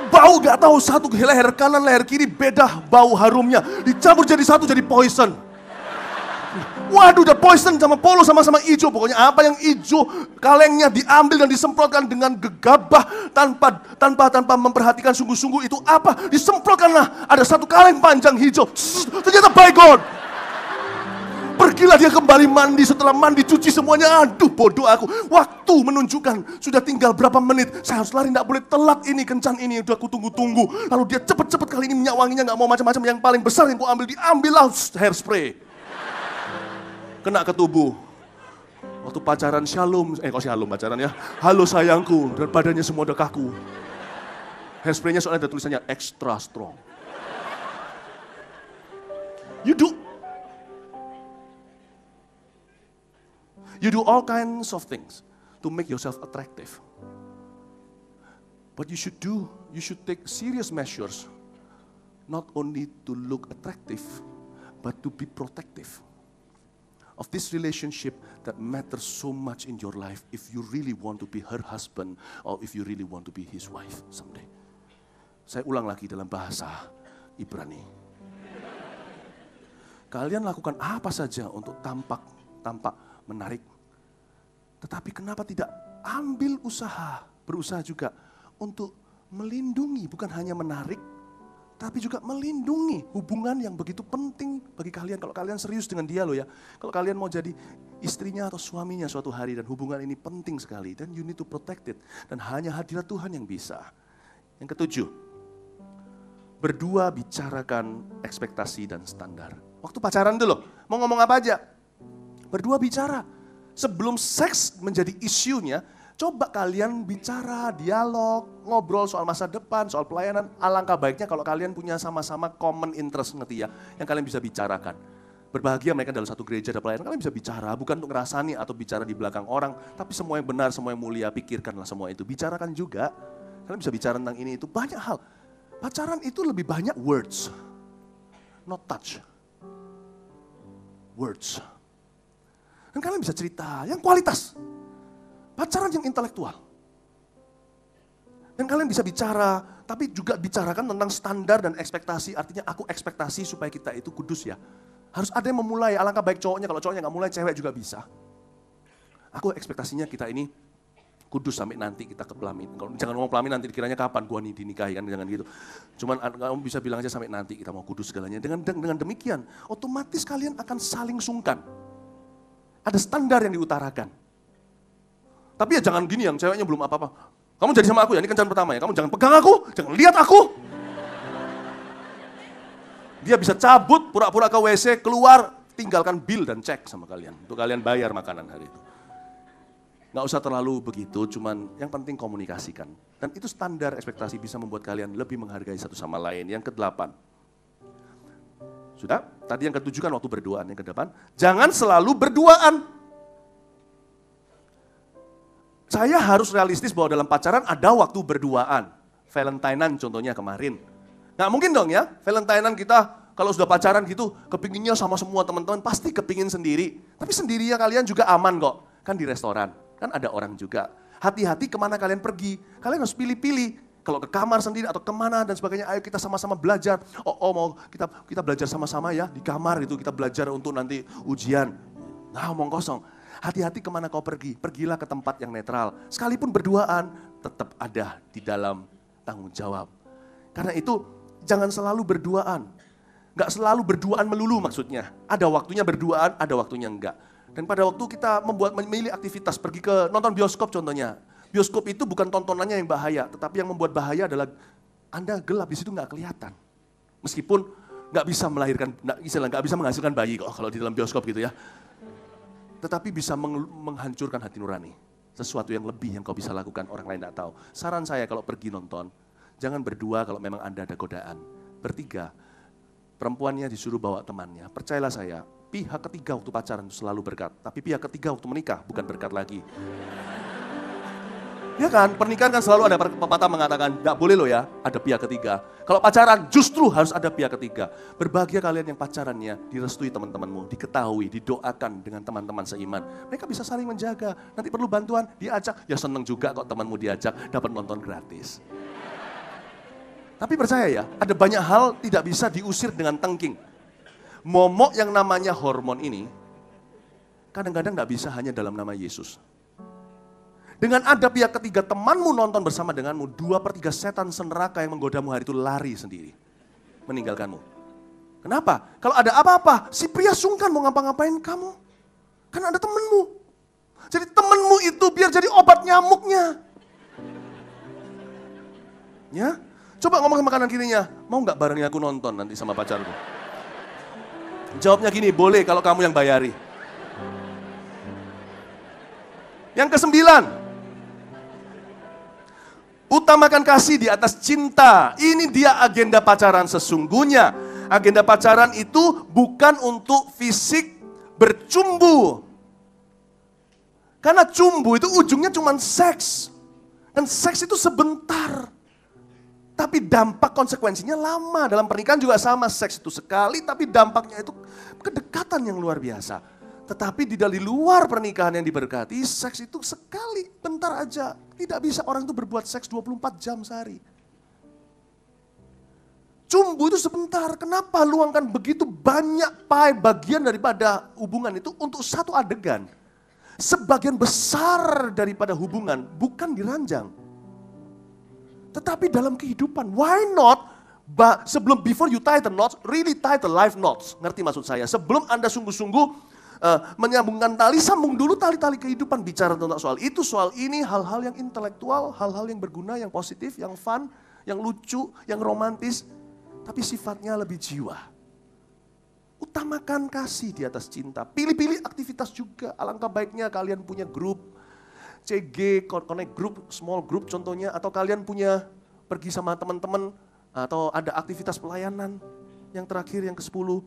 Bau gak tahu, satu leher kanan, leher kiri beda bau harumnya. Dicampur jadi satu, jadi poison. Waduh, udah poison sama polo sama-sama hijau. Pokoknya apa yang hijau, kalengnya diambil dan disemprotkan dengan gegabah. Tanpa memperhatikan sungguh-sungguh itu apa. Disemprotkanlah, ada satu kaleng panjang hijau. Ternyata by God. Pergilah dia kembali mandi, setelah mandi cuci semuanya. Aduh bodoh aku. Waktu menunjukkan sudah tinggal berapa menit. Saya harus lari, tidak boleh telat ini, kencan ini. Udah aku tunggu-tunggu. Lalu dia cepet-cepet kali ini minyak wanginya gak mau macam-macam. Yang paling besar yang ku ambil, diambillah hairspray. Kena ke tubuh. Waktu pacaran shalom. Kok shalom pacaran ya. Halo sayangku. Dan badannya semua udah kaku. Hairspraynya soalnya ada tulisannya extra strong. You do all kinds of things to make yourself attractive. But you should take serious measures, not only to look attractive, but to be protective of this relationship that matters so much in your life if you really want to be her husband or if you really want to be his wife someday. Saya ulang lagi dalam bahasa Ibrani. Kalian lakukan apa saja untuk tampak menarik. Tetapi kenapa tidak ambil berusaha juga untuk melindungi, bukan hanya menarik, tapi juga melindungi hubungan yang begitu penting bagi kalian. Kalau kalian serius dengan dia loh ya, kalau kalian mau jadi istrinya atau suaminya suatu hari dan hubungan ini penting sekali, dan you need to protect it. Dan hanya hadirat Tuhan yang bisa. Yang ketujuh, berdua bicarakan ekspektasi dan standar. Waktu pacaran dulu, mau ngomong apa aja, berdua bicara. Sebelum seks menjadi isunya, coba kalian bicara, dialog, ngobrol soal masa depan, soal pelayanan. Alangkah baiknya kalau kalian punya sama-sama common interest, ngerti ya, yang kalian bisa bicarakan. Berbahagia mereka dalam satu gereja ada pelayanan, kalian bisa bicara, bukan untuk ngerasani atau bicara di belakang orang, tapi semua yang benar, semua yang mulia, pikirkanlah semua itu. Bicarakan juga, kalian bisa bicara tentang ini itu, banyak hal. Pacaran itu lebih banyak words, not touch. Words. Dan kalian bisa cerita yang kualitas. Pacaran yang intelektual. Dan kalian bisa bicara, tapi juga bicarakan tentang standar dan ekspektasi. Artinya aku ekspektasi supaya kita itu kudus ya. Harus ada yang memulai, alangkah baik cowoknya. Kalau cowoknya gak mulai, cewek juga bisa. Aku ekspektasinya kita ini kudus sampai nanti kita ke pelamin. Kalau jangan ngomong pelamin nanti dikiranya kapan gua nih dinikahi kan, jangan gitu. Cuman kamu bisa bilang aja sampai nanti kita mau kudus segalanya. Dengan demikian, otomatis kalian akan saling sungkan. Ada standar yang diutarakan. Tapi ya jangan gini yang ceweknya belum apa-apa. Kamu jadi sama aku ya, ini kencan pertama ya. Kamu jangan pegang aku, jangan lihat aku. Dia bisa cabut, pura-pura ke WC, keluar, tinggalkan bill dan cek sama kalian. Untuk kalian bayar makanan hari itu. Nggak usah terlalu begitu, cuman yang penting komunikasikan. Dan itu standar ekspektasi bisa membuat kalian lebih menghargai satu sama lain. Yang ke-8. Sudah? Tadi yang ke-7 kan waktu berduaan. Yang ke-8, jangan selalu berduaan. Saya harus realistis bahwa dalam pacaran ada waktu berduaan. Valentinean contohnya kemarin. Nggak mungkin dong ya, Valentinean kita kalau sudah pacaran gitu, kepinginnya sama semua teman-teman, pasti kepingin sendiri. Tapi sendirinya kalian juga aman kok, kan di restoran. Kan ada orang juga. Hati-hati kemana kalian pergi. Kalian harus pilih-pilih. Kalau ke kamar sendiri atau kemana dan sebagainya. Ayo kita sama-sama belajar. Mau kita belajar sama-sama ya. Di kamar itu kita belajar untuk nanti ujian. Nah omong kosong. Hati-hati kemana kau pergi. Pergilah ke tempat yang netral. Sekalipun berduaan tetap ada di dalam tanggung jawab. Karena itu jangan selalu berduaan. Nggak selalu berduaan melulu maksudnya. Ada waktunya berduaan, ada waktunya enggak. Dan pada waktu kita memilih aktivitas, pergi ke nonton bioskop contohnya. Bioskop itu bukan tontonannya yang bahaya, tetapi yang membuat bahaya adalah Anda gelap di situ nggak kelihatan. Meskipun nggak bisa nggak bisa menghasilkan bayi kok kalau di dalam bioskop gitu ya. Tetapi bisa menghancurkan hati nurani. Sesuatu yang lebih yang kau bisa lakukan orang lain nggak tahu. Saran saya kalau pergi nonton, jangan berdua kalau memang Anda ada godaan. Bertiga, perempuannya disuruh bawa temannya. Percayalah saya, pihak ketiga waktu pacaran selalu berkat. Tapi pihak ketiga waktu menikah bukan berkat lagi. Ya kan, pernikahan kan selalu ada pepatah mengatakan, enggak boleh loh ya, ada pihak ketiga. Kalau pacaran justru harus ada pihak ketiga. Berbahagia kalian yang pacarannya direstui teman-temanmu, diketahui, didoakan dengan teman-teman seiman. Mereka bisa saling menjaga, nanti perlu bantuan, diajak, ya seneng juga kok temanmu diajak, dapat nonton gratis. Tapi percaya ya, ada banyak hal tidak bisa diusir dengan tengking. Momok yang namanya hormon ini, kadang-kadang nggak bisa hanya dalam nama Yesus. Dengan ada pihak ketiga temanmu nonton bersama denganmu, 2/3 setan seneraka yang menggodamu hari itu lari sendiri. Meninggalkanmu. Kenapa? Kalau ada apa-apa, si pria sungkan mau ngapa-ngapain kamu. Karena ada temanmu. Jadi temanmu itu biar jadi obat nyamuknya. Ya, coba ngomong sama kanan kirinya, mau nggak barengnya aku nonton nanti sama pacarku? Jawabnya gini, boleh kalau kamu yang bayari. Yang ke-9, utamakan kasih di atas cinta. Ini dia agenda pacaran sesungguhnya. Agenda pacaran itu bukan untuk fisik bercumbu. Karena cumbu itu ujungnya cuma seks. Dan seks itu sebentar. Tapi dampak konsekuensinya lama. Dalam pernikahan juga sama, seks itu sekali, tapi dampaknya itu kedekatan yang luar biasa. Tetapi di luar pernikahan yang diberkati, seks itu sekali, bentar aja. Tidak bisa orang itu berbuat seks 24 jam sehari. Cumbu itu sebentar, kenapa luangkan begitu banyak bagian daripada hubungan itu untuk satu adegan? Sebagian besar daripada hubungan bukan diranjang. Tetapi dalam kehidupan, why not? Sebelum before you tie the knots, really tie the life knots. Ngerti maksud saya? Sebelum Anda sungguh-sungguh menyambungkan tali, sambung dulu tali-tali kehidupan. Bicara tentang soal itu, soal ini, hal-hal yang intelektual, hal-hal yang berguna, yang positif, yang fun, yang lucu, yang romantis. Tapi sifatnya lebih jiwa. Utamakan kasih di atas cinta. Pilih-pilih aktivitas juga. Alangkah baiknya kalian punya grup, CG, connect group, small group contohnya. Atau kalian punya pergi sama teman-teman. Atau ada aktivitas pelayanan. Yang terakhir, yang ke-10.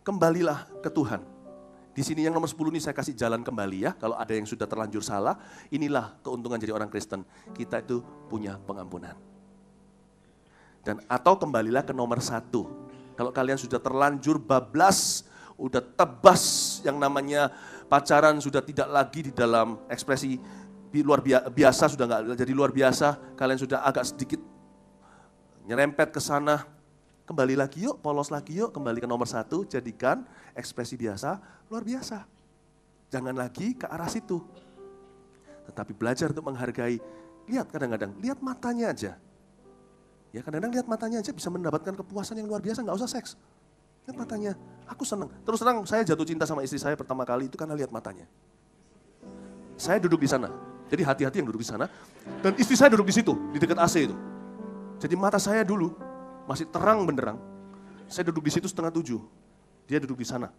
Kembalilah ke Tuhan. Di sini yang nomor 10 ini saya kasih jalan kembali ya. Kalau ada yang sudah terlanjur salah, inilah keuntungan jadi orang Kristen. Kita itu punya pengampunan. Dan atau kembalilah ke nomor 1. Kalau kalian sudah terlanjur bablas, udah tebas yang namanya pacaran sudah tidak lagi di dalam ekspresi luar biasa, sudah nggak jadi luar biasa, kalian sudah agak sedikit nyerempet ke sana, kembali lagi yuk, polos lagi yuk, kembali ke nomor 1, jadikan ekspresi biasa, luar biasa. Jangan lagi ke arah situ. Tetapi belajar untuk menghargai, lihat kadang-kadang, lihat matanya aja. Ya kadang-kadang lihat matanya aja bisa mendapatkan kepuasan yang luar biasa, nggak usah seks. Lihat matanya, aku senang. Terus terang, saya jatuh cinta sama istri saya pertama kali itu karena lihat matanya. Saya duduk di sana, jadi hati-hati yang duduk di sana. Dan istri saya duduk di situ, di dekat AC itu. Jadi mata saya dulu masih terang benderang. Saya duduk di situ 6:30. Dia duduk di sana.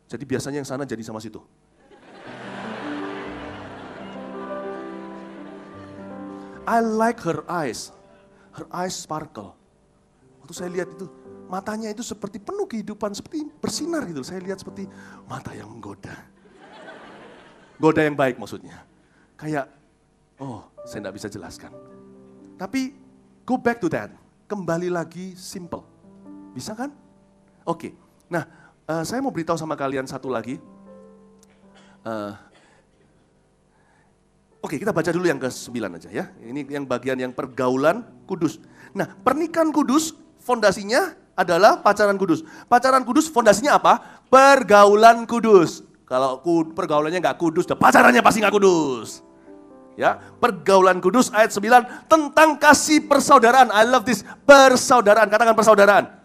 Jadi biasanya yang sana jadi sama situ. I like her eyes. Her eyes sparkle. Waktu saya lihat itu, matanya itu seperti penuh kehidupan, seperti bersinar gitu. Saya lihat seperti mata yang menggoda. Goda yang baik maksudnya. Kayak, oh saya tidak bisa jelaskan. Tapi go back to that. Kembali lagi simple. Bisa kan? Oke. Nah, saya mau beritahu sama kalian satu lagi. Oke, kita baca dulu yang ke-9 aja ya. Ini yang bagian yang pergaulan kudus. Nah, pernikahan kudus fondasinya adalah pacaran kudus. Pacaran kudus fondasinya apa? Pergaulan kudus. Kalau pergaulannya nggak kudus, pacarannya pasti nggak kudus. Ya, pergaulan kudus ayat 9 tentang kasih persaudaraan. I love this, persaudaraan. Katakan persaudaraan.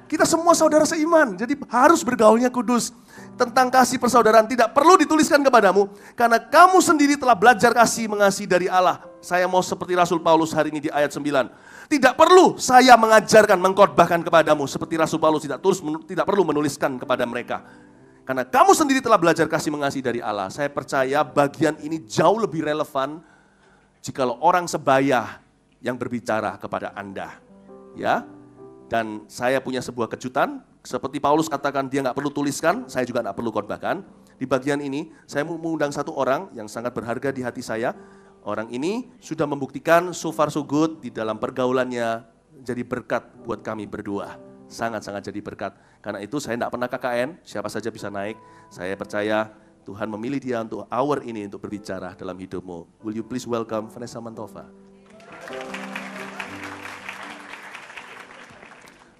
Kita semua saudara seiman, jadi harus bergaulnya kudus. Tentang kasih persaudaraan tidak perlu dituliskan kepadamu, karena kamu sendiri telah belajar kasih mengasihi dari Allah. Saya mau seperti Rasul Paulus hari ini di ayat 9. Tidak perlu saya mengajarkan, mengkhotbahkan kepadamu, seperti Rasul Paulus tidak perlu menuliskan kepada mereka. Karena kamu sendiri telah belajar kasih mengasihi dari Allah. Saya percaya bagian ini jauh lebih relevan jikalau orang sebaya yang berbicara kepada Anda. Ya, dan saya punya sebuah kejutan. Seperti Paulus katakan dia nggak perlu tuliskan, saya juga nggak perlu khotbahkan. Di bagian ini saya mau mengundang satu orang yang sangat berharga di hati saya. Orang ini sudah membuktikan so far so good di dalam pergaulannya jadi berkat buat kami berdua. Sangat-sangat jadi berkat. Karena itu saya tidak pernah KKN, siapa saja bisa naik. Saya percaya Tuhan memilih dia untuk hour ini untuk berbicara dalam hidupmu. Will you please welcome Vanessa Mantova.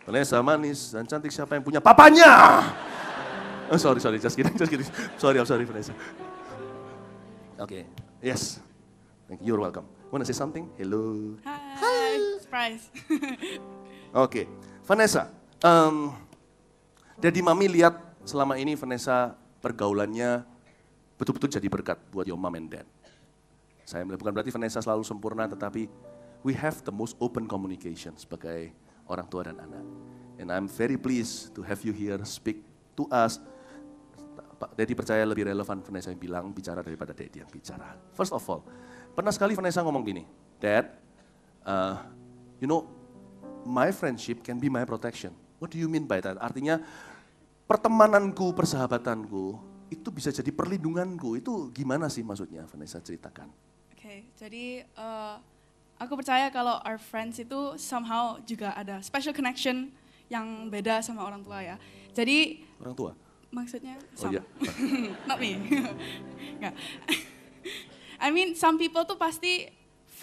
Vanessa manis dan cantik, siapa yang punya papanya? Oh, sorry, just kidding. Sorry Vanessa. Okay, yes. Thank you, you're welcome. Wanna say something? Hello. Hi. Surprise. Oke. Vanessa, Daddy Mami lihat selama ini Vanessa pergaulannya betul-betul jadi berkat buat your mom and dad. Saya bukan berarti Vanessa selalu sempurna, tetapi we have the most open communication sebagai orang tua dan anak. And I'm very pleased to have you here speak to us. Daddy percaya lebih relevan Vanessa yang bicara daripada Daddy yang bicara. First of all, pernah sekali Vanessa ngomong gini, Dad, you know, my friendship can be my protection. What do you mean by that? Artinya pertemananku, persahabatanku, itu bisa jadi perlindunganku. Itu gimana sih maksudnya, Vanessa, ceritakan. Oke, jadi aku percaya kalau our friends itu somehow juga ada special connection yang beda sama orang tua ya. Jadi orang tua? Maksudnya Oh iya. Not me. Nggak. I mean some people tuh pasti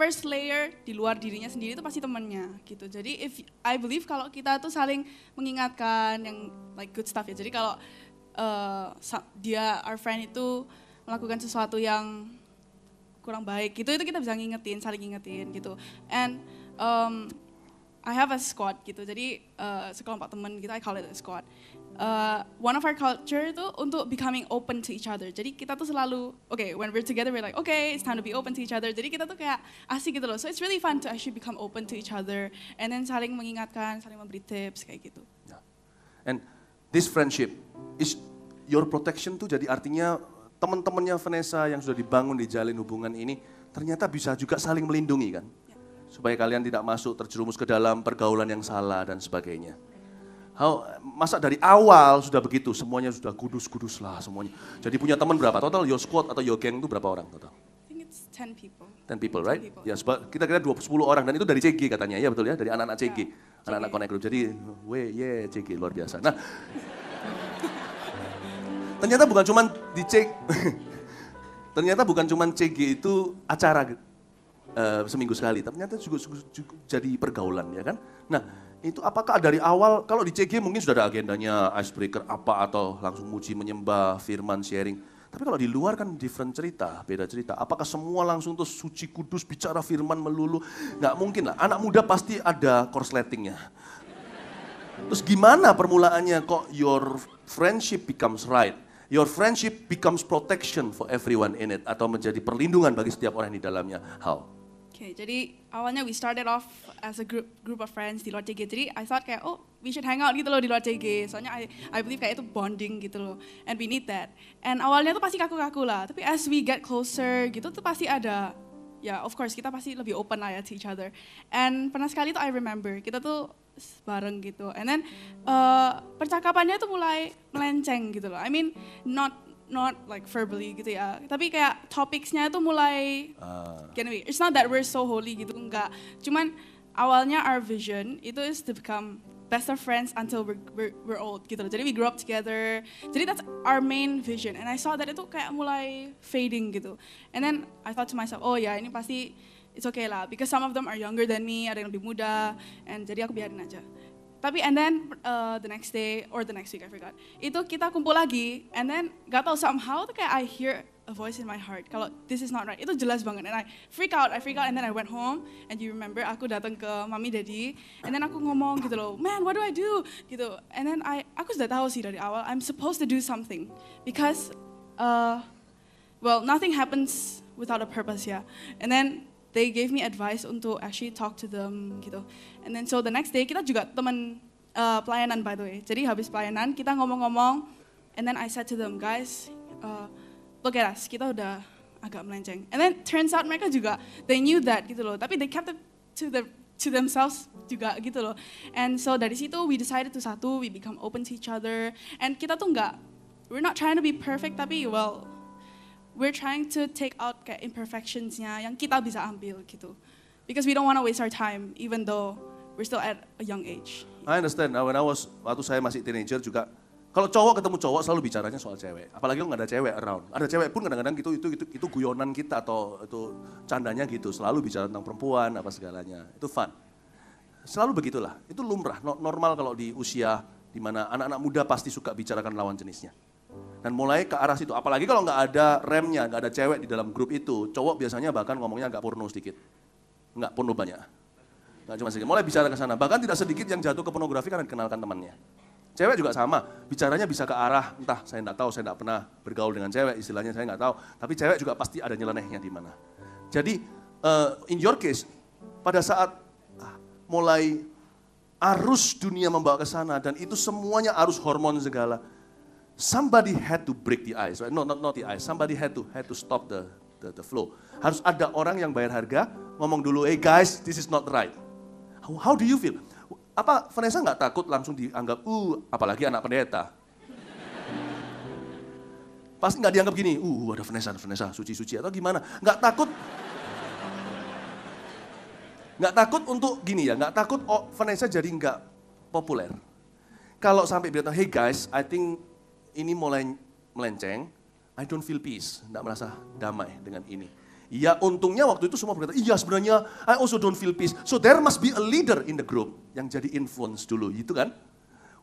first layer di luar dirinya sendiri itu pasti temannya gitu. Jadi I believe kalau kita tuh saling mengingatkan yang like good stuff ya. Jadi kalau our friend itu melakukan sesuatu yang kurang baik gitu, itu kita bisa saling ngingetin gitu. And I have a squad gitu, jadi sekelompok teman gitu, I call it a squad. One of our culture itu untuk becoming open to each other. Jadi kita tuh selalu, when we're together, we're like, it's time to be open to each other. Jadi kita tuh kayak asik gitu loh. So it's really fun to actually become open to each other. And then saling mengingatkan, saling memberi tips, kayak gitu. Yeah. And this friendship is your protection tuh jadi artinya teman-temannya Vanessa yang sudah dibangun di jalin hubungan ini ternyata bisa juga saling melindungi kan? Supaya kalian tidak masuk terjerumus ke dalam pergaulan yang salah dan sebagainya. Masa dari awal sudah begitu, semuanya sudah kudus-kudus lah semuanya. Jadi punya teman berapa? Total your squad atau your gang itu berapa orang total? I think it's 10 people. 10 people, right? 10 people. Ya, kita kira 10 orang dan itu dari CG katanya, ya betul ya? Dari anak-anak CG, anak-anak CG. Connect Group. Jadi, CG luar biasa. Nah, ternyata bukan cuma di ternyata bukan cuma CG itu acara seminggu sekali, tapi ternyata juga jadi pergaulan ya kan. Nah itu apakah dari awal, kalau di CG mungkin sudah ada agendanya icebreaker apa atau langsung muji menyembah, firman, sharing. Tapi kalau di luar kan different cerita, beda cerita. Apakah semua langsung tuh suci kudus bicara firman melulu? Nggak mungkin lah, anak muda pasti ada korsletingnya. Terus gimana permulaannya kok your friendship becomes right? Your friendship becomes protection for everyone in it atau menjadi perlindungan bagi setiap orang di dalamnya. How? Jadi awalnya we started off as a group of friends di luar CG. Jadi I thought kayak we should hang out gitu loh di luar CG. Soalnya I believe kayak itu bonding gitu loh. And we need that. And awalnya tuh pasti kaku-kaku lah. Tapi as we get closer gitu tuh pasti ada, of course kita pasti lebih open lah ya to each other. And pernah sekali tuh I remember kita tuh bareng gitu. And then percakapannya tuh mulai melenceng gitu loh. I mean not like verbally gitu ya. Tapi kayak topicsnya itu mulai it's not that we're so holy gitu, enggak. Cuman awalnya our vision itu is to become best of friends until we're old gitu loh. Jadi we grew up together. Jadi that's our main vision. And I saw that itu kayak mulai fading gitu. And then I thought to myself, ini pasti it's okay lah, because some of them are younger than me, ada yang lebih muda, and jadi aku biarin aja. Tapi and then the next day or the next week I forgot, itu kita kumpul lagi, and then gak tau somehow tuh kayak I hear a voice in my heart kalau this is not right. Itu jelas banget, and I freak out, and then I went home, and you remember aku datang ke mami daddy, and then aku ngomong gitu loh, man what do I do gitu, and then aku sudah tahu sih dari awal I'm supposed to do something because nothing happens without a purpose ya, and then they gave me advice untuk actually talk to them gitu. And then so the next day kita juga teman pelayanan by the way. Jadi habis pelayanan kita ngomong-ngomong, and then I said to them, guys, look at us, kita udah agak melenceng. And then turns out mereka juga they knew that gitu loh. Tapi they kept it to themselves juga gitu loh. And so dari situ we decided to we become open to each other. And kita tuh we're not trying to be perfect, tapi we're trying to take out kayak imperfections-nya yang kita bisa ambil gitu. Because we don't want to waste our time even though we're still at a young age. I understand. Now, waktu saya masih teenager juga, kalau cowok ketemu cowok selalu bicaranya soal cewek. Apalagi kalau nggak ada cewek around. Ada cewek pun kadang-kadang itu guyonan kita atau itu candanya gitu. Selalu bicara tentang perempuan apa segalanya. Itu fun. Selalu begitulah. Itu lumrah, normal kalau di usia di mana anak-anak muda pasti suka bicarakan lawan jenisnya. Dan mulai ke arah situ, apalagi kalau nggak ada remnya, nggak ada cewek di dalam grup itu, cowok biasanya bahkan ngomongnya agak porno sedikit. Nggak porno banyak. Nggak cuma sedikit, mulai bicara ke sana. Bahkan tidak sedikit yang jatuh ke pornografi karena dikenalkan temannya. Cewek juga sama, bicaranya bisa ke arah, entah saya nggak tahu, saya nggak pernah bergaul dengan cewek, istilahnya saya nggak tahu. Tapi cewek juga pasti ada nyelenehnya di mana. Jadi, in your case, pada saat mulai arus dunia membawa ke sana, dan itu semuanya arus hormon segala, somebody had to break the ice, right? No, not the ice. Somebody had to stop the flow. Harus ada orang yang bayar harga, ngomong dulu, hey guys, this is not right. How do you feel? Apa Vanessa nggak takut langsung dianggap, apalagi anak pendeta? Pasti nggak dianggap gini, ada Vanessa, suci-suci atau gimana? Nggak takut. Nggak takut untuk gini ya, nggak takut Vanessa jadi nggak populer. Kalau sampai bilang, hey guys, I think ini mulai melenceng, I don't feel peace, tidak merasa damai dengan ini. Iya, untungnya waktu itu semua berkata, iya sebenarnya I also don't feel peace. So there must be a leader in the group yang jadi influence dulu, gitu kan?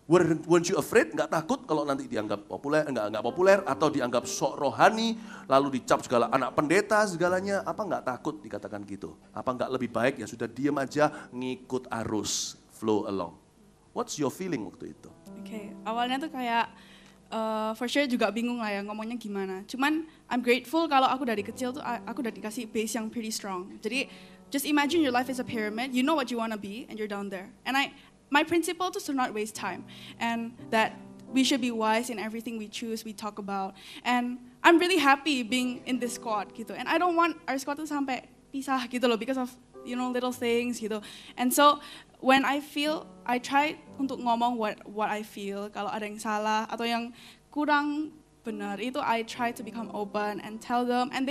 Weren't you afraid? Nggak takut kalau nanti dianggap populer, nggak populer, atau dianggap sok rohani, lalu dicap segala anak pendeta segalanya, apa nggak takut dikatakan gitu? Apa nggak lebih baik ya sudah diam aja, ngikut arus, flow along. What's your feeling waktu itu? Oke, awalnya tuh kayak for sure juga bingung lah ya ngomongnya gimana. Cuman I'm grateful kalau aku dari kecil tuh aku udah dikasih base yang pretty strong. Jadi just imagine your life is a pyramid, you know what you wanna be and you're down there. And my principle is to not waste time and that we should be wise in everything we choose, we talk about. And I'm really happy being in this squad gitu. And I don't want our squad tuh sampai pisah gitu loh because of little things gitu. And so when I try untuk ngomong what I feel, kalau ada yang salah atau yang kurang benar, itu I try to become open and tell them, and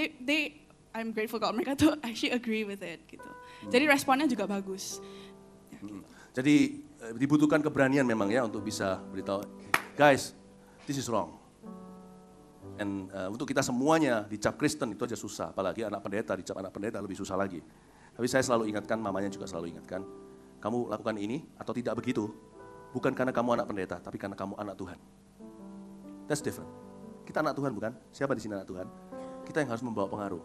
I'm grateful kalau mereka tuh actually agree with it, gitu. Jadi responnya juga bagus. Ya, gitu. Jadi dibutuhkan keberanian memang ya untuk bisa beritahu, guys, this is wrong. And untuk kita semuanya dicap Kristen itu aja susah, apalagi anak pendeta, dicap anak pendeta lebih susah lagi. Tapi saya selalu ingatkan, mamanya juga selalu ingatkan, kamu lakukan ini atau tidak begitu, bukan karena kamu anak pendeta, tapi karena kamu anak Tuhan. That's different. Kita anak Tuhan bukan? Siapa di sini anak Tuhan? Kita yang harus membawa pengaruh.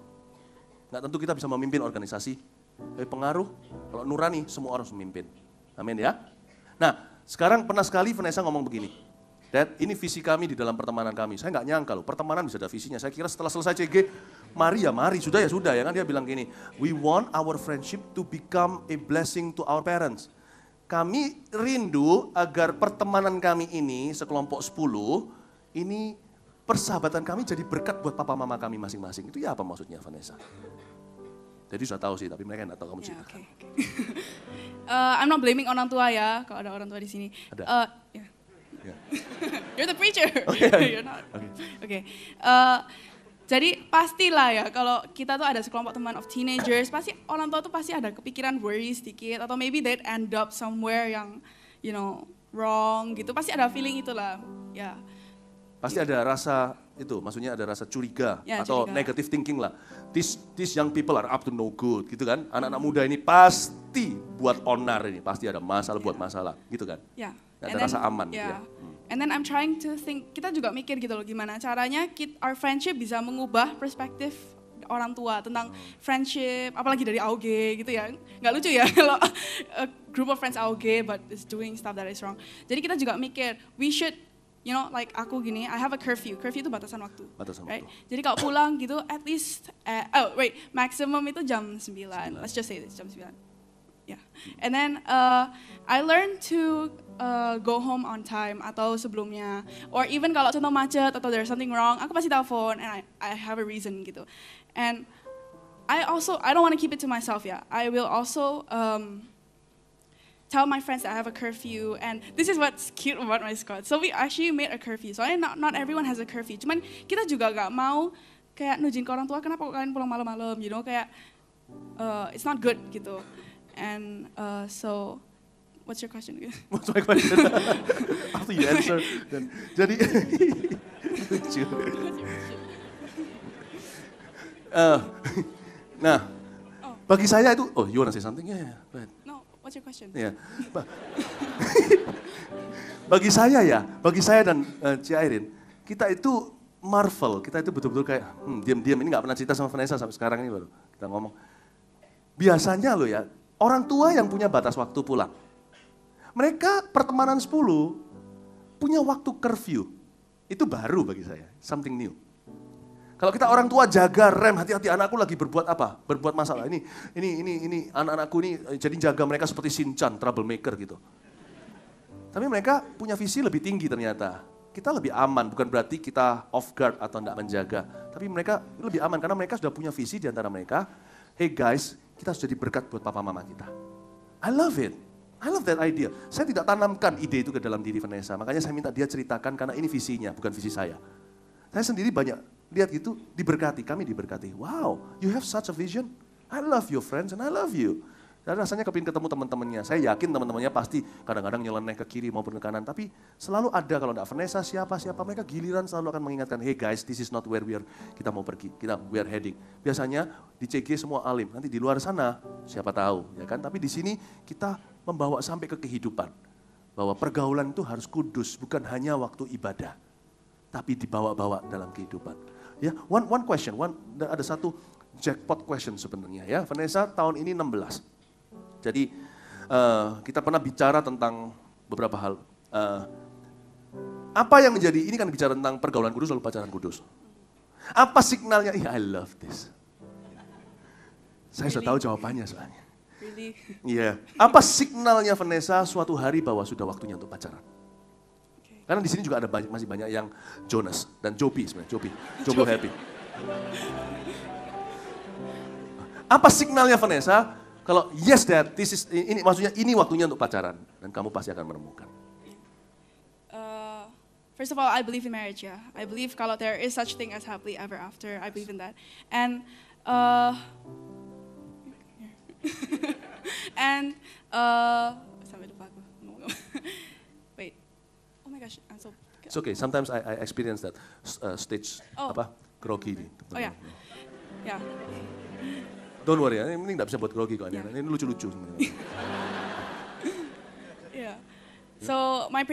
Nggak tentu kita bisa memimpin organisasi, tapi pengaruh, kalau nurani, semua orang harus memimpin. Amin ya. Nah, sekarang pernah sekali Vanessa ngomong begini, Dad, ini visi kami di dalam pertemanan kami. Saya nggak nyangka loh, pertemanan bisa ada visinya. Saya kira setelah selesai CG, mari, sudah ya kan. Dia bilang gini, we want our friendship to become a blessing to our parents. Kami rindu agar pertemanan kami ini, sekelompok 10, ini persahabatan kami jadi berkat buat papa mama kami masing-masing. Itu ya apa maksudnya Vanessa? Jadi sudah tahu sih, tapi mereka nggak tahu kamu ceritakan. I'm not blaming orang tua ya, kalau ada orang tua di sini. Ada. Yeah. Yeah. You're the preacher. Okay. You're not. Okay. Okay. Jadi pastilah ya kalau kita tuh ada sekelompok teman of teenagers, pasti orang tua tuh pasti ada kepikiran worry sedikit atau maybe they'd end up somewhere yang wrong gitu. Pasti ada feeling itulah. Ya. Pasti ada rasa itu, maksudnya ada rasa curiga ya, atau curiga. negative thinking lah. These young people are up to no good gitu kan. Anak-anak muda ini pasti buat onar ini, pasti ada masalah buat masalah gitu kan. Ya. Gak ada rasa aman gitu ya. And then I'm trying to think, kita juga mikir gitu loh gimana caranya our friendship bisa mengubah perspektif orang tua tentang friendship, apalagi dari AUG gitu ya. Nggak lucu ya kalau a group of friends AUG but is doing stuff that is wrong. Jadi kita juga mikir, we should, like aku gini, I have a curfew. Curfew itu batasan waktu. Batasan right? waktu. Jadi kalau pulang gitu, at least, maximum itu jam 9. Let's just say this, jam 9. Yeah. And then I learned to go home on time atau sebelumnya, or even kalau contoh macet atau there's something wrong, aku pasti telepon and I have a reason gitu. And I don't want to keep it to myself ya. I will also tell my friends that I have a curfew, and this is what's cute about my squad. So we actually made a curfew. Soalnya not everyone has a curfew. Cuman kita juga gak mau kayak nujin ke orang tua, kenapa kalian pulang malam-malam, kayak it's not good gitu. And so, what's your question again? What's my question? After you answer. Jadi, lucu. Nah, bagi saya itu, you wanna say something? Yeah, go ahead. No, what's your question? Yeah. Bagi saya dan Ci Airin, kita itu marvel, kita itu betul-betul kayak diam-diam, ini nggak pernah cerita sama Vanessa sampai sekarang ini baru kita ngomong. Biasanya loh ya, orang tua yang punya batas waktu pulang. Mereka pertemanan 10 punya waktu curfew. Itu baru bagi saya, something new. Kalau kita orang tua jaga rem, hati-hati anakku lagi berbuat apa? Berbuat masalah. Ini anak-anakku ini jadi jaga mereka seperti Shinchan, troublemaker gitu. Tapi mereka punya visi lebih tinggi ternyata. Kita lebih aman, bukan berarti kita off guard atau tidak menjaga. Tapi mereka lebih aman karena mereka sudah punya visi di antara mereka. Hey guys, kita harus jadi berkat buat papa mama kita. I love it. I love that idea. Saya tidak tanamkan ide itu ke dalam diri Vanessa. Makanya saya minta dia ceritakan karena ini visinya, bukan visi saya. Saya sendiri banyak lihat gitu, diberkati, kami diberkati. Wow, you have such a vision. I love your friends and I love you. Dan rasanya kepingin ketemu teman-temannya. Saya yakin teman-temannya pasti kadang-kadang nyeleneh ke kiri maupun ke kanan. Tapi selalu ada, kalau enggak Vanessa, siapa-siapa, mereka giliran selalu akan mengingatkan, hey guys, this is not where kita mau pergi, we are heading. Biasanya di CG semua alim, nanti di luar sana siapa tahu, ya kan? Tapi di sini kita membawa sampai ke kehidupan. Bahwa pergaulan itu harus kudus, bukan hanya waktu ibadah. Tapi dibawa-bawa dalam kehidupan. Ya, one question, ada satu jackpot question sebenarnya ya. Vanessa tahun ini 16. Jadi kita pernah bicara tentang beberapa hal. Apa yang menjadi, ini kan bicara tentang pergaulan kudus lalu pacaran kudus. Apa signalnya? I love this. Saya sudah tahu jawabannya soalnya. Really? Iya. Apa signalnya Vanessa suatu hari bahwa sudah waktunya untuk pacaran? Okay. Karena di sini juga ada masih banyak yang Jonas dan Joby sebenarnya. Joby Happy. Apa signalnya Vanessa? Kalau yes dad, ini maksudnya ini waktunya untuk pacaran dan kamu pasti akan menemukan. First of all, I believe in marriage. Yeah, I believe kalau there is such thing as happily ever after. I believe in that. And sampai lupa aku. Wait. Oh my gosh, I'm so. It's okay. Sometimes I experience that stage groggy. Oh ya, yeah. Don't worry, ini nggak bisa buat grogi kok. Ini lucu-lucu sebenarnya. Yeah. So my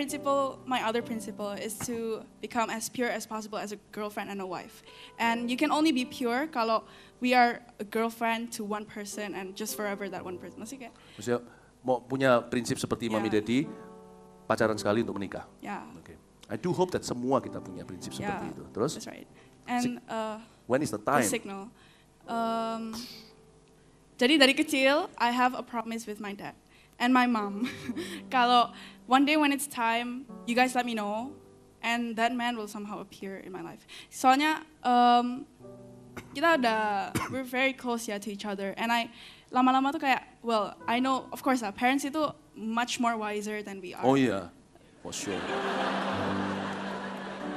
other principle is to become as pure as possible as a girlfriend and a wife. And you can only be pure kalau we are a girlfriend to one person and just forever that one person. Maksudnya mau punya prinsip seperti Mami Daddy, pacaran sekali untuk menikah. Yeah. Okay. I do hope that semua kita punya prinsip seperti itu. Terus? That's right. And when is the time? The signal. Jadi dari kecil, I have a promise with my dad and my mom. Kalau one day when it's time, you guys let me know, and that man will somehow appear in my life. Soalnya we're very close to each other, and lama-lama tuh kayak, well, I know, of course, parents itu much more wiser than we are. Oh yeah, for sure.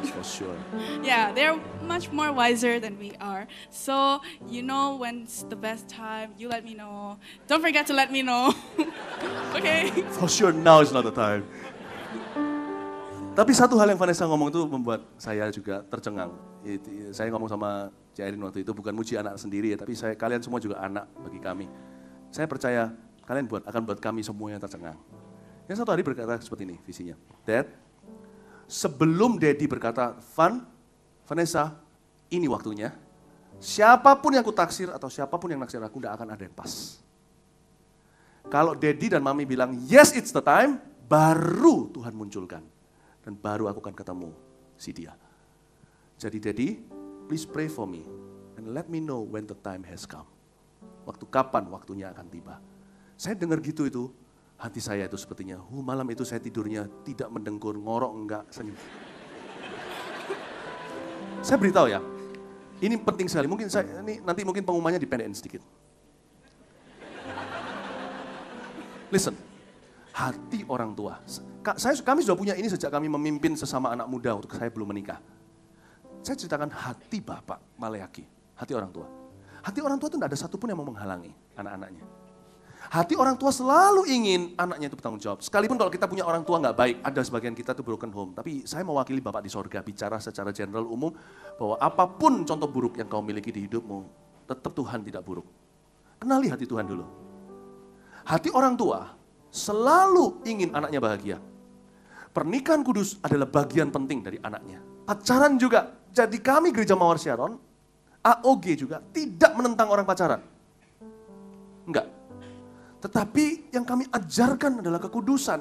For sure. Yeah, they're much more wiser than we are. So, you know when's the best time, you let me know. Don't forget to let me know. Okay? For sure now is not the time. Tapi satu hal yang Vanessa ngomong itu membuat saya juga tercengang. Saya ngomong sama Cairin waktu itu bukan muji anak sendiri ya, tapi kalian semua juga anak bagi kami. Saya percaya kalian akan buat kami semuanya tercengang. Yang satu hari berkata seperti ini visinya. Dad, sebelum Daddy berkata, Vanessa, ini waktunya. Siapapun yang kutaksir atau siapapun yang naksir aku, tidak akan ada yang pas. Kalau Daddy dan Mami bilang, yes it's the time, baru Tuhan munculkan. Dan baru aku akan ketemu si dia. Jadi Daddy, please pray for me. And let me know when the time has come. Waktu kapan waktunya akan tiba. Saya dengar gitu itu. Hati saya itu sepertinya, malam itu saya tidurnya tidak mendengkur, ngorok enggak, senyum. Saya beritahu ya, ini penting sekali. Nanti mungkin pengumumannya dipendekin sedikit. Listen, hati orang tua. Kami sudah punya ini sejak kami memimpin sesama anak muda untuk saya belum menikah. Saya ceritakan hati Bapak Maleaki, hati orang tua. Hati orang tua itu tidak ada satupun yang mau menghalangi anak-anaknya. Hati orang tua selalu ingin anaknya itu bertanggung jawab. Sekalipun kalau kita punya orang tua nggak baik, ada sebagian kita itu broken home. Tapi saya mewakili Bapak di sorga, bicara secara general umum, bahwa apapun contoh buruk yang kau miliki di hidupmu, tetap Tuhan tidak buruk. Kenali hati Tuhan dulu. Hati orang tua selalu ingin anaknya bahagia. Pernikahan kudus adalah bagian penting dari anaknya. Pacaran juga, jadi kami Gereja Mawar Sharon, AOG juga tidak menentang orang pacaran. Enggak. Tetapi yang kami ajarkan adalah kekudusan.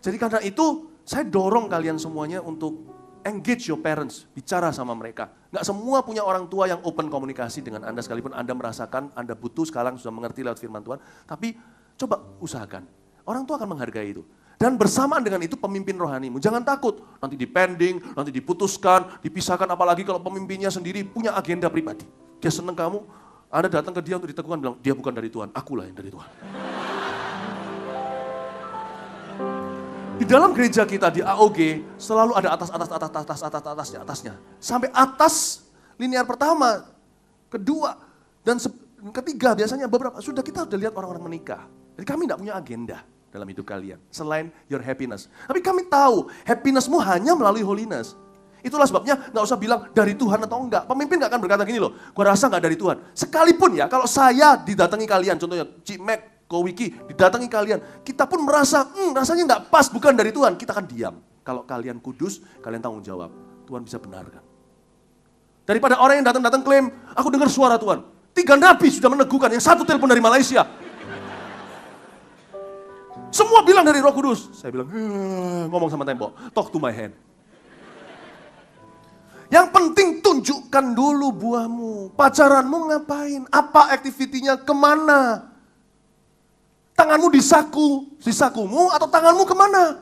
Jadi karena itu saya dorong kalian semuanya untuk engage your parents, bicara sama mereka. Nggak semua punya orang tua yang open komunikasi dengan Anda sekalipun Anda merasakan, Anda butuh sekarang sudah mengerti lewat firman Tuhan. Tapi coba usahakan, orang tua akan menghargai itu. Dan bersamaan dengan itu pemimpin rohanimu, jangan takut. Nanti dipending, nanti diputuskan, dipisahkan apalagi kalau pemimpinnya sendiri punya agenda pribadi. Dia senang kamu, Anda datang ke dia untuk diteguhkan, bilang, dia bukan dari Tuhan, akulah yang dari Tuhan. Di dalam gereja kita di AOG, selalu ada atasnya. Sampai atas linear pertama, kedua, dan ketiga biasanya beberapa, kita udah lihat orang-orang menikah. Jadi kami tidak punya agenda dalam hidup kalian, selain your happiness. Tapi kami tahu, happinessmu hanya melalui holiness. Itulah sebabnya nggak usah bilang dari Tuhan atau enggak. Pemimpin nggak akan berkata gini loh, gua rasa nggak dari Tuhan. Sekalipun ya, kalau saya didatangi kalian, contohnya Cik Mac, Ko Wiki, didatangi kalian, kita pun merasa, rasanya nggak pas, bukan dari Tuhan, kita akan diam. Kalau kalian kudus, kalian tanggung jawab. Tuhan bisa benarkan. Daripada orang yang datang klaim, aku dengar suara Tuhan. 3 nabi sudah meneguhkan, yang 1 telepon dari Malaysia. Semua bilang dari Roh Kudus. Saya bilang, ngomong sama tembok, talk to my hand. Yang penting tunjukkan dulu buahmu. Pacaranmu ngapain? Apa aktivitinya? Kemana? Tanganmu di sakumu atau tanganmu kemana?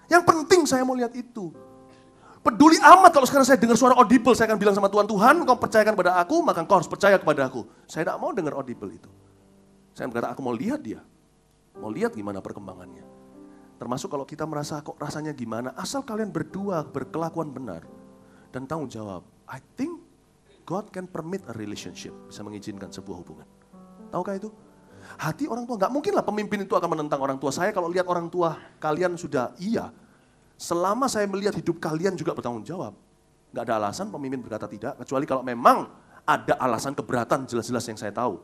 Yang penting saya mau lihat itu. Peduli amat kalau sekarang saya dengar suara audible, saya akan bilang sama Tuhan, Tuhan engkau percayakan kepada aku, maka engkau harus percaya kepada aku. Saya tidak mau dengar audible itu. Saya berkata, aku mau lihat dia. Mau lihat gimana perkembangannya. Termasuk kalau kita merasa kok rasanya gimana, asal kalian berdua berkelakuan benar. Dan tanggung jawab, I think God can permit a relationship, bisa mengizinkan sebuah hubungan. Tahukah itu? Hati orang tua, nggak mungkin lah pemimpin itu akan menentang orang tua. Saya kalau lihat orang tua kalian sudah iya, selama saya melihat hidup kalian juga bertanggung jawab. Nggak ada alasan pemimpin berkata tidak, kecuali kalau memang ada alasan keberatan jelas-jelas yang saya tahu.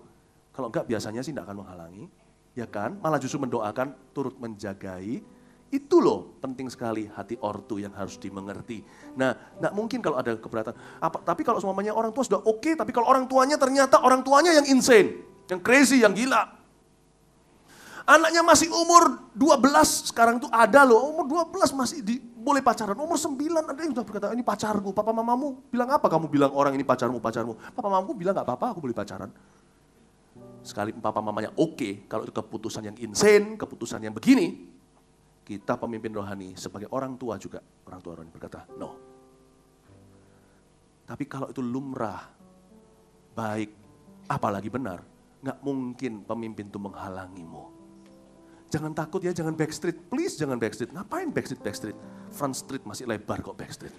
Kalau enggak biasanya sih tidak akan menghalangi, ya kan? Malah justru mendoakan, turut menjagai. Itu loh penting sekali hati ortu yang harus dimengerti. Nah, nggak mungkin kalau ada keberatan. Tapi kalau semuanya orang tua sudah oke, tapi kalau orang tuanya ternyata orang tuanya yang insane, yang crazy, yang gila. Anaknya masih umur 12, sekarang tuh ada loh, umur 12 masih boleh pacaran. Umur 9 ada yang sudah berkata, ini pacarku. Papa mamamu bilang apa kamu bilang orang ini pacarmu? Papa mamamu bilang gak apa-apa, aku boleh pacaran. Sekali papa mamanya oke, kalau itu keputusan yang insane, keputusan yang begini, kita pemimpin rohani sebagai orang tua juga, orang tua rohani berkata, no. Tapi kalau itu lumrah, baik, apalagi benar, gak mungkin pemimpin itu menghalangimu. Jangan takut ya, jangan backstreet. Please jangan backstreet. Ngapain backstreet? Front street masih lebar kok backstreet.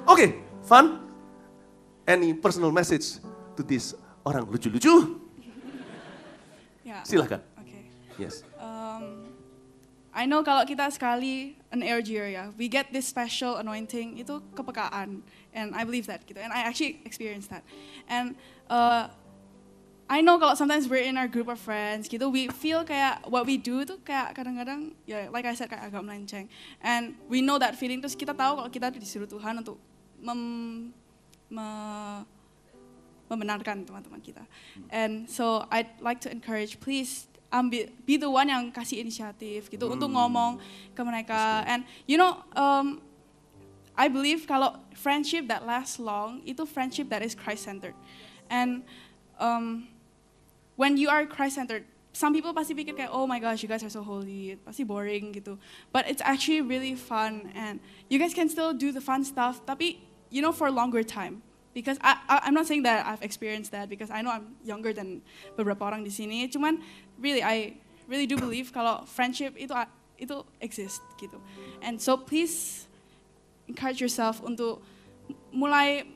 Oke, fun? Any personal message to this orang lucu-lucu? Yeah. Silahkan. Okay. Yes. I know kalau kita sekali an urger ya, we get this special anointing, itu kepekaan. And I believe that gitu. And I actually experienced that. And I know kalau sometimes we're in our group of friends gitu, we feel kayak what we do tuh kayak kadang-kadang ya like I said kayak agak melenceng. And we know that feeling, terus kita tahu kalau kita disuruh Tuhan untuk membenarkan teman-teman kita. And so I'd like to encourage, please be the one yang kasih inisiatif gitu untuk ngomong ke mereka. And you know, I believe kalau friendship that lasts long itu friendship that is Christ-centered. And when you are Christ-centered, some people pasti pikir kayak, oh my gosh, you guys are so holy, pasti boring gitu. But it's actually really fun, and you guys can still do the fun stuff, tapi you know for a longer time. Because I'm not saying that I've experienced that, because I know I'm younger than beberapa orang di sini. Cuman really, I really do believe kalau friendship itu exist gitu. And so please encourage yourself untuk mulai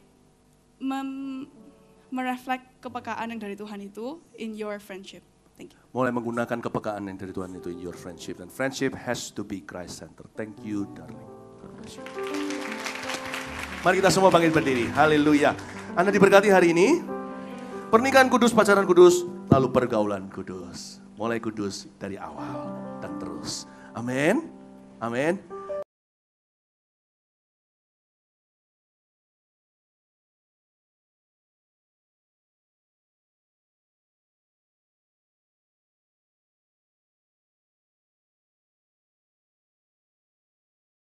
mereflek kepekaan yang dari Tuhan itu in your friendship. Thank you. Mulai menggunakan kepekaan yang dari Tuhan itu in your friendship. And friendship has to be Christ-centered. Thank you, darling. God bless you. Mari kita semua bangkit berdiri. Haleluya. Anda diberkati hari ini. Pernikahan kudus, pacaran kudus, lalu pergaulan kudus. Mulai kudus dari awal dan terus. Amin. Amin.